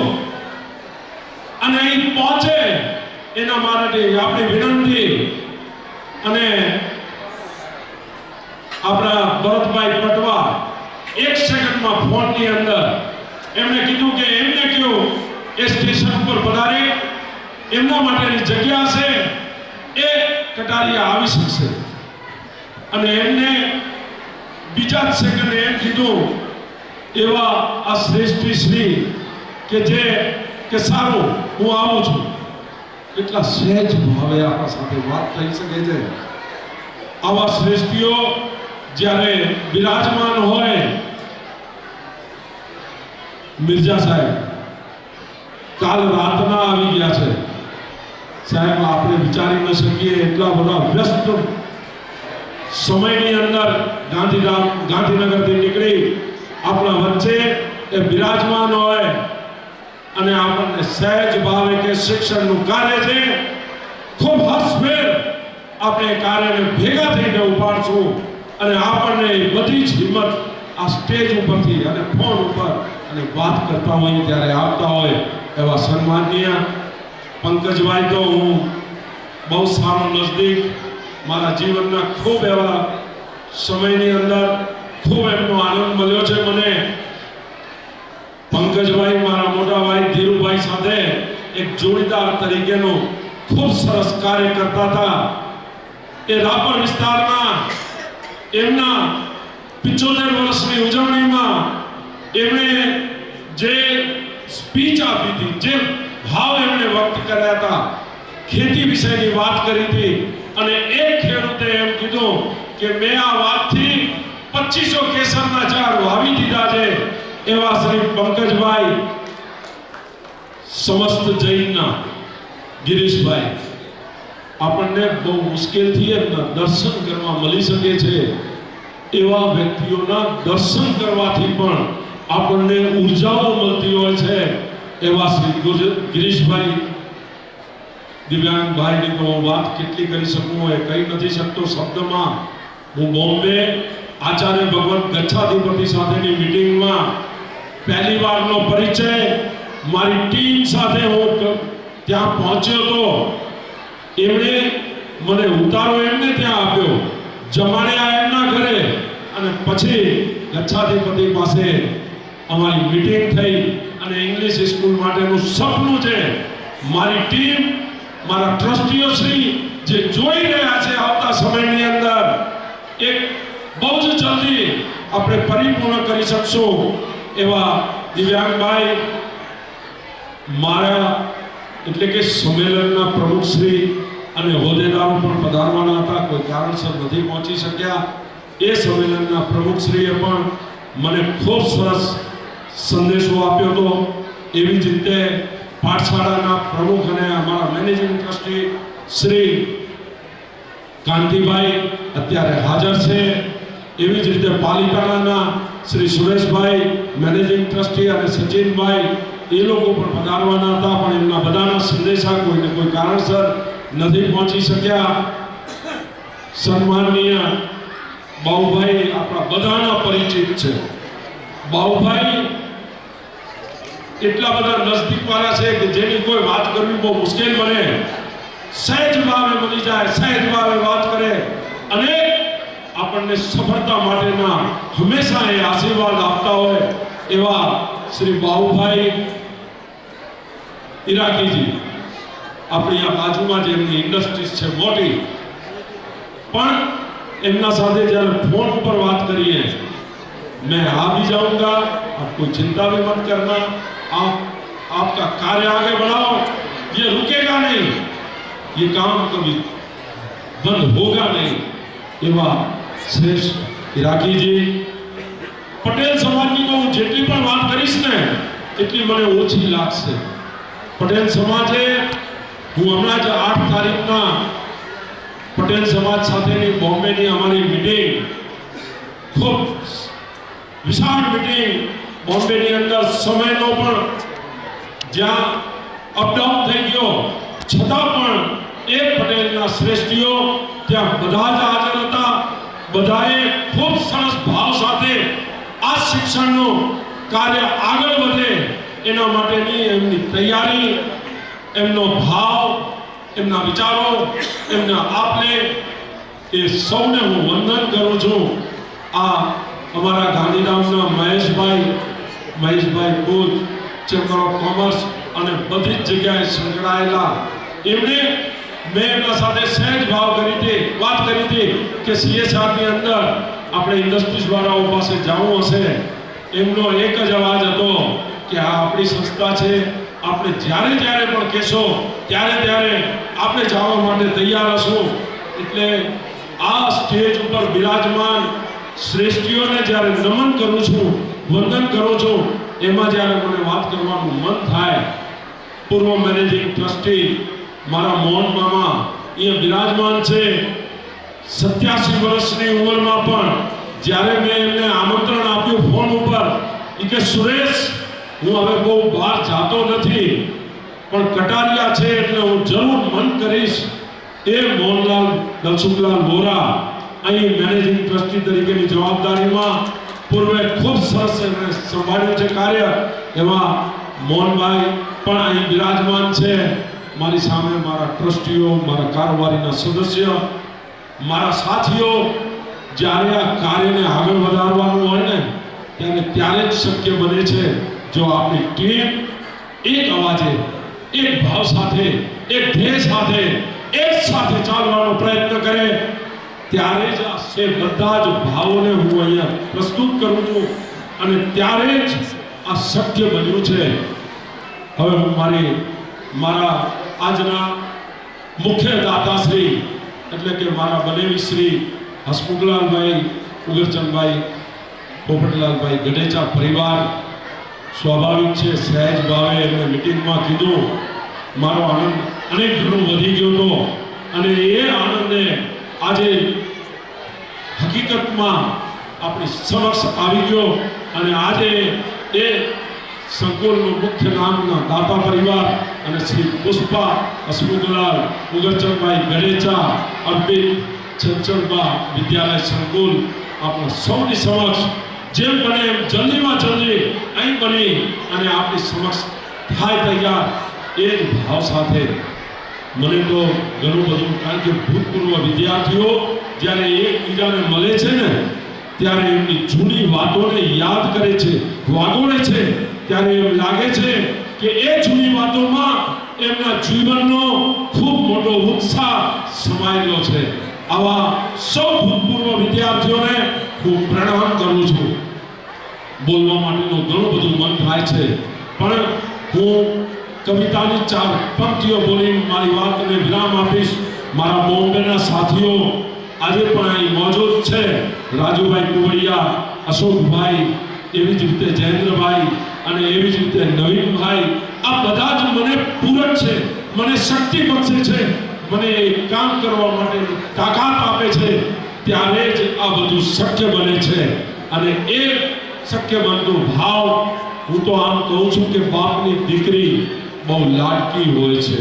અને અહીં પહોંચે એના માટે આપણી વિનંતી. અને આપણા ભરતભાઈ પટવા 1 સેકન્ડમાં ફોનની અંદર એમણે કીધું કે એમને કયો એ સ્ટેશન ઉપર પધારે, એમના માટેની જગ્યા છે, એ કટારિયા આવી શકશે. અને એમને બીજા જ સેકન્ડે એમ કીધું એવા આ શ્રેષ્ઠી શ્રી કે સારું હું આવું છું. એટલા સહેજ ભાવે આપણા સાથે વાત થઈ શકે છે. આવા શ્રેષ્ઠીઓ જ્યારે બિરાજમાન હોય, મિર્ઝા સાહેબ કાલ રાતના આવી ગયા છે સાહેબ, આપણે વિચારી ન શકીએ એટલા બધા વ્યસ્ત સમયની અંદર ગાંધીનગરથી નીકળી આપણા વચ્ચે એ બિરાજમાન હોય અને આપણને સહેજ ભાવે કે શિક્ષણનું કાર્ય છે, ખૂબ હર્ષભેર આપણે કાર્યને ભેગા થઈને ઉપાડશું. અને આપણને બધી જ હિંમત આ સ્ટેજ ઉપરથી અને ફોન ઉપર અને વાત કરતા હોઈએ ત્યારે આપતા હોય એવા સન્માનીય પંકજભાઈ તો હું બહુ સારો નજદીક મારા જીવનના ખૂબ એવા સમયની અંદર ખૂબ એમનો આનંદ મળ્યો છે મને. પંકજભાઈ મારા મોટા ભાઈ ધીરુભાઈ સાથે એક જોડીદાર તરીકેનું ખૂબ સરસ કાર્ય કરતા હતા. એ રાપર વિસ્તારના એમના 75 વર્ષની ઉજવણીમાં એમણે જે સ્પીચ આપી હતી, જે ભાવ એમણે વ્યક્ત કર્યા હતા, ખેતી વિશેની વાત કરી હતી. અને એક ખેડૂતે એમ કીધું કે મેં આ વાતથી 2500 કેસરના ઝાડ વાવી દીધા છે. એવા શ્રી પંકજભાઈ, સમસ્ત જૈનના ગિરીશભાઈ, આપણને બહુ મુશ્કેલથી એમના દર્શન કરવા મળી શકે છે. એવા વ્યક્તિઓના દર્શન કરવાથી પણ આપણને ઉર્જાઓ મળતી હોય છે. એવા શ્રી ગિરીશભાઈ, દિવ્યાંગભાઈની તો હું વાત કેટલી કરી શકું એ કહી નથી શકતો શબ્દમાં. હું બોમ્બે આચાર્ય ભગવત ગચ્છાધિપતિ સાથેની મીટિંગમાં પહેલી વારનો પરિચય મારી ટીમ સાથે હું ત્યાં પહોંચ્યો હતો. એમણે મને ઉતારો એમને ત્યાં આપ્યો, જમાડ્યા એમના ઘરે, અને પછી ગચ્છાધિપતિ પાસે અમારી મીટિંગ થઈ. અને ઇંગ્લિશ સ્કૂલ માટેનું સપનું છે મારી ટીમ, મારા ટ્રસ્ટીઓ શ્રી જે જોઈ રહ્યા છે આવતા સમયની અંદર એક બહુ જ જલ્દી આપણે પરિપૂર્ણ કરી શકશું. એવા દિવ્યાંગભાઈ મારા એટલે કે સંમેલનના પ્રમુખ શ્રી અને હોદ્દેદારો પણ પધારવાના હતા, કોઈ કારણસર નથી પહોંચી શક્યા. એ સંમેલનના પ્રમુખ શ્રીએ પણ મને ખૂબ સરસ સંદેશો આપ્યો હતો. એવી જ રીતે પાઠશાળાના પ્રમુખ અને અમારા મેનેજિંગ ટ્રસ્ટી શ્રી કાંતિભાઈ અત્યારે હાજર છે. એવી જ રીતે પાલિતાણાના શ્રી સુરેશભાઈ મેનેજિંગ ટ્રસ્ટી અને સચિનભાઈ એ લોકો પણ પધારવાના હતા, પણ એમના બધાના સંદેશા કોઈને કોઈ કારણસર નથી પહોંચી શક્યા. સન્માનનીય બાઉભાઈ આપણા બધાના પરિચિત છે. બાઉભાઈ એટલા બધા નજદીક વાળા છે કે જેની કોઈ વાત કરવી બહુ મુશ્કેલ બને. સહેજ ભાવે મળી જાય, સહેજ ભાવે વાત કરે અને આપણને સફળતા માટેના હંમેશા એ આશીર્વાદ આપતા હોય એવા શ્રી બાઉભાઈ ઈરાકીજી, આપણી આ બાજુમાં જે એમની ઇન્ડસ્ટ્રીઝ છે મોટી, પણ એમના સાથે જ્યારે ફોન ઉપર વાત કરીએ, मैं आ भी जाऊंगा, आप कोई चिंता भी मत करना, आपका कार्य आगे बढ़ाओ, ये रुकेगा नहीं, ये काम कभी बंद होगा नहीं. एवा श्रेष्ठ ઈરાકી જી, પટેલ સમાજની તો હું જેટલી પણ વાત કરીશ ને એટલી મને ઓછી લાગશે. પટેલ સમાજે, હું હમણાં જ 8 તારીખના પટેલ સમાજ સાથેની બોમ્બેની અમારી મીટિંગ, ખૂબ વિશાળ મીટિંગ બોમ્બેની અંદર, સમયનો પણ જ્યાં અપડાઉન થઈ ગયો છતાં પણ એ પટેલના શ્રેષ્ઠીઓ ત્યાં બધા જ હાજર હતા. બધાએ ખૂબ સરસ ભાવ સાથે આ શિક્ષણનું કાર્ય આગળ વધે એના માટેની એમની તૈયારી, એમનો ભાવ, એમના વિચારો, એમના આપલે એ સૌને હું વંદન કરું છું. આ અમારા ગાંધીધામના મહેશભાઈ બુચ, ચેમ્બર ઓફ કોમર્સ અને બધી જ જગ્યાએ સંકળાયેલા એમણે મેં એમના સાથે સહેજ વાત કરી હતી કે CSRની અંદર આપણે ઇન્ડસ્ટ્રીઝ વાળાઓ પાસે જવું હશે. એમનો એક જ અવાજ હતો કે આ આપણી સંસ્થા છે, આપણે જ્યારે પણ કહેશો ત્યારે આપણે જવા માટે તૈયાર હશું. એટલે આ સ્ટેજ ઉપર બિરાજમાન શ્રેષ્ઠીઓને જ્યારે નમન કરું છું, વંદન કરું છું, એમાં જ્યારે મને વાત કરવાનું મન થાય, પૂર્વ મેનેજિંગ ટ્રસ્ટી મારા મોહન મામા અહીંયા બિરાજમાન છે. 87 વર્ષની ઉંમરમાં પણ જ્યારે મેં એમને આમંત્રણ આપ્યું ફોન ઉપર, એ કે સુરેશ હું હવે બહુ બહાર જાતો નથી, પણ કટારિયા છે એટલે હું જરૂર મન કરીશ. એ મોહનલાલ દલસુખલાલ વોરા અહીં મેનેજિંગ ટ્રસ્ટી તરીકેની જવાબદારીમાં પૂર્વે ખૂબ સરસ સંભાળ્યું છે કાર્ય. એમાં મોહનભાઈ પણ અહીં બિરાજમાન છે. મારી સામે મારા ટ્રસ્ટીઓ, મારા કારોબારીના સદસ્ય, મારા સાથીઓ. જ્યારે આ કાર્યને આગળ વધારવાનું હોય ને ત્યારે જ શક્ય બને છે જો આપણી ટીમ એક અવાજે, એક ભાવ સાથે, એક ધ્યેય સાથે, એક સાથે ચાલવાનો પ્રયત્ન કરે. ત્યારે જ આ બધા જ ભાવોને હું અહીંયા પ્રસ્તુત કરું છું અને ત્યારે જ આ શક્ય બન્યું છે. હવે હું મારા આજના મુખ્ય દાતાશ્રી એટલે કે મારા બનેવી શ્રી હસમુખલાલભાઈ ઉગરચંદભાઈ પોપટલાલભાઈ ગઢેચા પરિવાર, સ્વાભાવિક છે સહેજ ભાવે એમને મિટિંગમાં કીધું, મારો આનંદ અનેક ગણો વધી ગયો હતો અને એ આનંદને આજે હકીકતમાં આપણી સમક્ષ આવી ગયો. અને આજે એ સંકુલનું મુખ્ય નામના દાતા પરિવાર અને શ્રી પુષ્પા હસમુખલાલ ઉગરચંદભાઈ ગઢેચા અર્પિત ચંચળબા વિદ્યાલય સંકુલ આપણા સૌની સમક્ષ જેમ બને એમ જલ્દીમાં જલ્દી અહીં બની અને આપણી સમક્ષ થાય તૈયાર. એ જ ભાવ સાથે મને તો ઘણું બધું, કારણ કે ભૂતપૂર્વ વિદ્યાર્થીઓ જ્યારે એકબીજાને મળે છે ને ત્યારે એમની જૂની વાતોને યાદ કરે છે, વાગોળે છે, ત્યારે એમ લાગે છે કે એ જૂની વાતોમાં એમના જીવનનો ખૂબ મોટો ઉત્સાહ સમાયેલો છે. આવા સૌ ભૂતપૂર્વ વિદ્યાર્થીઓને હું પ્રણામ કરું છું. બોલવા માટેનું ઘણું બધું મન થાય છે, પણ હું કવિતાની 4 પંક્તિઓ બોલી મારી વાતને વિરામ આપીશ. મારા બોમ્બેના સાથીઓ આજે પણ અહીં મોજૂદ છે. રાજુભાઈ કુવડિયા, અશોકભાઈ, એવી જ રીતે જયેન્દ્રભાઈ અને એવી જ રીતે નવીનભાઈ, આ બધા જ મને પૂરક છે, મને શક્તિ બક્ષે છે, મને કામ કરવા માટે તાકાત આપે છે. ત્યારે જ આ બધું શક્ય બને છે. અને એ શક્ય બનતો ભાવ હું તો આમ કહું છું કે બાપની દીકરી બહુ લાડકી હોય છે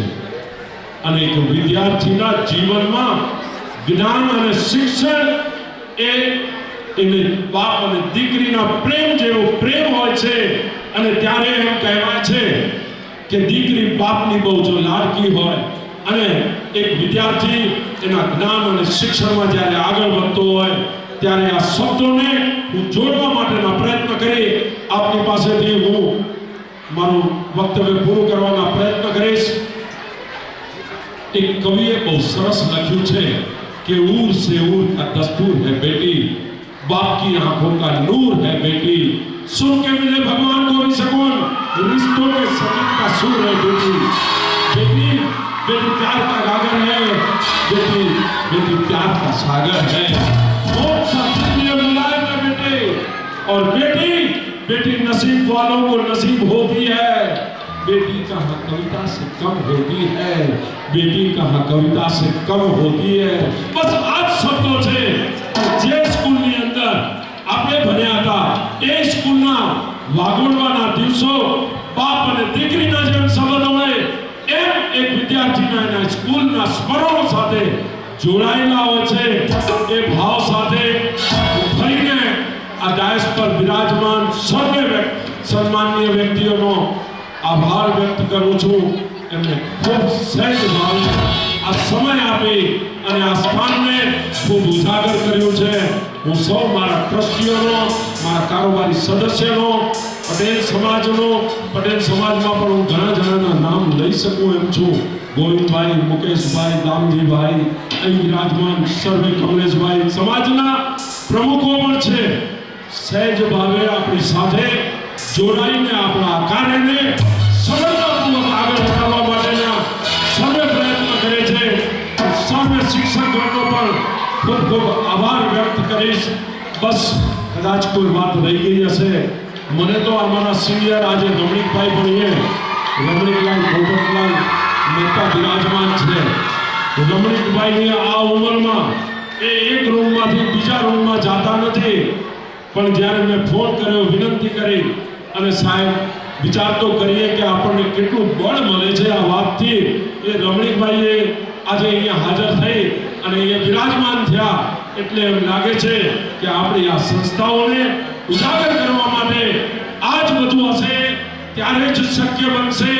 અને એક વિદ્યાર્થીના જીવનમાં જ્ઞાન અને શિક્ષણ એને બાપ અને દીકરીના પ્રેમ જેવો પ્રેમ હોય છે. અને ત્યારે એમ કહેવાય છે કે દીકરી બાપની બહુ જો લાડકી હોય અને એક વિદ્યાર્થી એના જ્ઞાન અને શિક્ષણમાં જ્યારે આગળ વધતો હોય ત્યારે આ શબ્દોને હું જોડવા માટેના પ્રયત્ન કરી આપની પાસેથી હું મારું વક્તવ્ય પૂરું કરવાના પ્રયત્ન કરીશ. एक कवि बहुत सरस लख्यू है कि ऊर से ऊर का दस्तूर है बेटी, बाप की आंखों का नूर है बेटी, सुन के मिले भगवान को भी सकून, रिश्तों के संगीत का सुर है बेटी. बेटी बेटी प्यार का गागर है, बेटी बेटी प्यार का सागर है. बहुत सत्संग मिलाए में बेटे, और बेटी बेटी नसीब वालों को नसीब होती है. बेटी कहाँ कविता से कम होती है, बेटी कहाँ कविता से कम होती है. बस आज शब्दों से जे स्कूलની અંદર આપણે ભણ્યા હતા એ સ્કૂલના વાગોળવાના દિવસો બાપ અને દીકરીના જેમ સંબંધ હોય એમ એક વિદ્યાર્થીના એના સ્કૂલના સ્મરણો સાથે જોડાયેલા હોય છે. એ ભાવ સાથે ફરીને આ ડાયસ પર બિરાજમાન સર્વે સન્માનનીય વ્યક્તિઓનો આભાર વ્યક્ત કરું છું. એમને ખૂબ સહેજ ભાવે આ સમય આપી અને આ સ્થાનને ખૂબ ઉજાગર કર્યું છે. હું સૌ મારા ટ્રસ્ટીઓનો, મારા કારોબારી સદસ્યનો, પટેલ સમાજનો, પટેલ સમાજમાં પણ હું ઘણા જણાના નામ લઈ શકું એમ છું. ગોવિંદભાઈ, મુકેશભાઈ, દામજીભાઈ, અહીં વિરાજમાન સર્વે કમલેશભાઈ, સમાજના પ્રમુખો પણ છે. સહેજ ભાવે આપણી સાથે જોડાઈને આપણા આ કાર્યને સફળતાપૂર્વક આગળ વધારવા માટેના સર્વે પ્રયત્ન કરે છે. સર્વે શિક્ષકગણનો પણ ખૂબ ખૂબ આભાર વ્યક્ત કરીશ. બસ કદાચ કોઈ વાત રહી ગઈ હશે. મને તો અમારા સિનિયર આજે રમણીકભાઈ પણ રમણીકલાલ પોપટલાલ મહેતા વિરાજમાન છે. રમણીકભાઈની આ ઉંમરમાં એ એક રૂમમાંથી બીજા રૂમમાં જતા નથી, પણ જ્યારે મેં ફોન કર્યો, વિનંતી કરી અને સાહેબ વિચાર તો કરીએ કે આપણને કેટલું બળ મળે છે આ વાતથી, એ રમણીકભાઈએ આજે અહીંયા હાજર થઈ અને અહીંયા વિરાજમાન થયા. એટલે એમ લાગે છે કે આપણી આ સંસ્થાઓને ઉજાગર કરવા માટે આ જ બધું હશે ત્યારે જ શક્ય બનશે.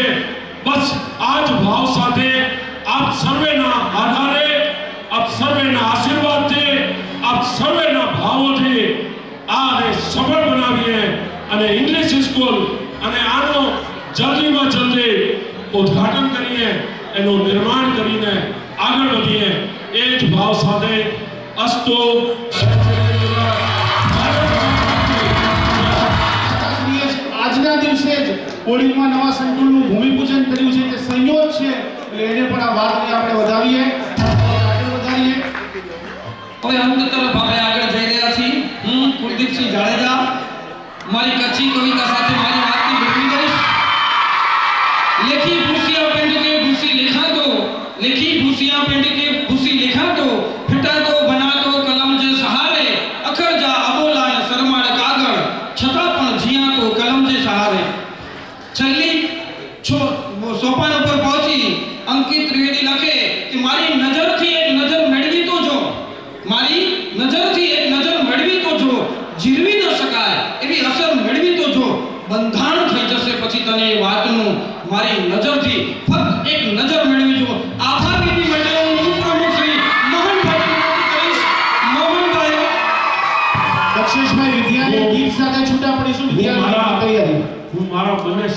બસ આ જ ભાવ સાથે આપ સર્વેના આધારે, આપ સર્વેના આશીર્વાદથી, આપ સર્વેના ભાવોથી આને સફળ બનાવીએ અને ઇંગ્લિશ સ્કૂલ અને આનો જલ્દીમાં જલ્દી ઉદ્ઘાટન કરીએ, એનું નિર્માણ કરીને આગળ વધીએ. એ જ ભાવ સાથે અસ્તુ. આજના દિવસે જ કોડીમાં નવા સંકુલનું ભૂમિપૂજન કર્યું છે, તે સંયોગ છે. એટલે એને પણ આ વાતને આપણે વધાવીએ, આગળ વધારીએ. હવે અંત તરફ આપણે આગળ જઈ રહ્યા છીએ. હું કુલદીપસિંહ જાડેજા મારી કચ્છી કવિતા સાથે મારી વાતને ગોઠવી દઈશ. લેખી ભૂસિયા પેંડ के भूसी लिखा दो, लेखी भूसिया पेंड के भूसी लिखा दो, फिटा दो बना दो कलम जे सहारे, अखर जा अबोला ने शर्माड़ कागड़, छता पण जिया तो कलम जे सहारे. छल्ली सोपान ઉપર પહોંચી અંકિત ત્રિવેદી લખે કે મારી નજરથી એક નજર મેળવી તો જો, મારી નજરથી એક નજર મેળવી તો જો, જીરવી ન શકાય એવી અસર મેળવી તો જો, બંધાણ થઈ જશે પછી તને એ વાતનું. મારી નજરથી ફક્ત એક નજર મેળવી જો. આભાર વિધિ માટે હું ઉપપ્રમુખ શ્રી મોહનભાઈ વિનંતી કરીશ. મોહનભાઈ. દક્ષેશભાઈ વિદ્યાલય ગીત સાથે છૂટા પડીશું. વિદ્યાલય તૈયારી. હું મારા મને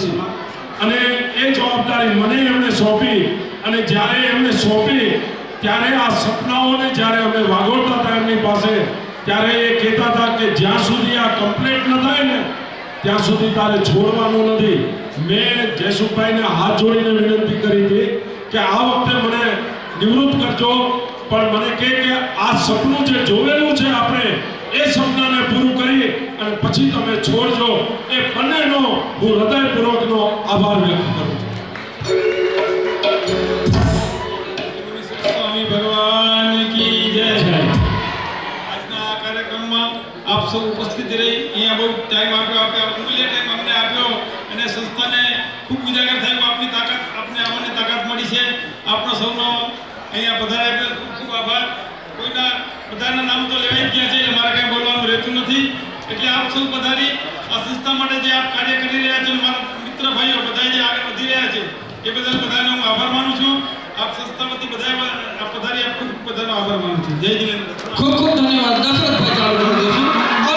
અને એ જવાબદારી મને એમણે સોંપી અને જ્યારે એમણે સોંપી ત્યારે આ સપનાઓને જ્યારે અમે વાગોળતા હતા એમની પાસે, ત્યારે એ કહેતા હતા કે જ્યાં સુધી આ કમ્પ્લીટ ન થાય ને ત્યાં સુધી તારે છોડવાનું નથી. મેં જયસુખભાઈને હાથ જોડીને વિનંતી કરી હતી કે આ વખતે મને નિવૃત્ત કરજો, પણ મને કહે કે આ સપનું જે જોયેલું છે આપણે એ સપનાને પૂરું કરી અને પછી તમે છોડજો. એ બંનેનો હું હૃદયપૂર્વકનો આભાર વ્યક્ત કરું છું. સ્વામી ભગવાન કી જય. આજના આ કાર્યક્રમમાં આપ સૌ ઉપસ્થિત રહી અહીંયા બહુ ટાઈમ આપ્યો, અમૂલ્ય ટાઈમ અમને આપ્યો અને સંસ્થાને ખૂબ ઉજાગર થયું. આપની તાકાત, આપને આવવાની તાકાત મળી છે. આપનો સૌનો અહીંયા પધાર્યા ખૂબ ખૂબ આભાર. કોઈના બધાના નામ તો લેવાઈ ગયા છે એટલે મારે કંઈ બોલવાનું રહેતું નથી. એટલે આપ સૌ પધારી આ સંસ્થા માટે જે આપ કાર્ય કરી રહ્યા છો, મારા મિત્ર ભાઈઓ બધા જે આગળ વધી રહ્યા છે એ બદલ બધાનો હું આભાર માનું છું. આપ સંસ્થા વતી બધા પધારી આપ ખૂબ બધાનો આભાર માનું છું. જય જિનેન્દ્ર.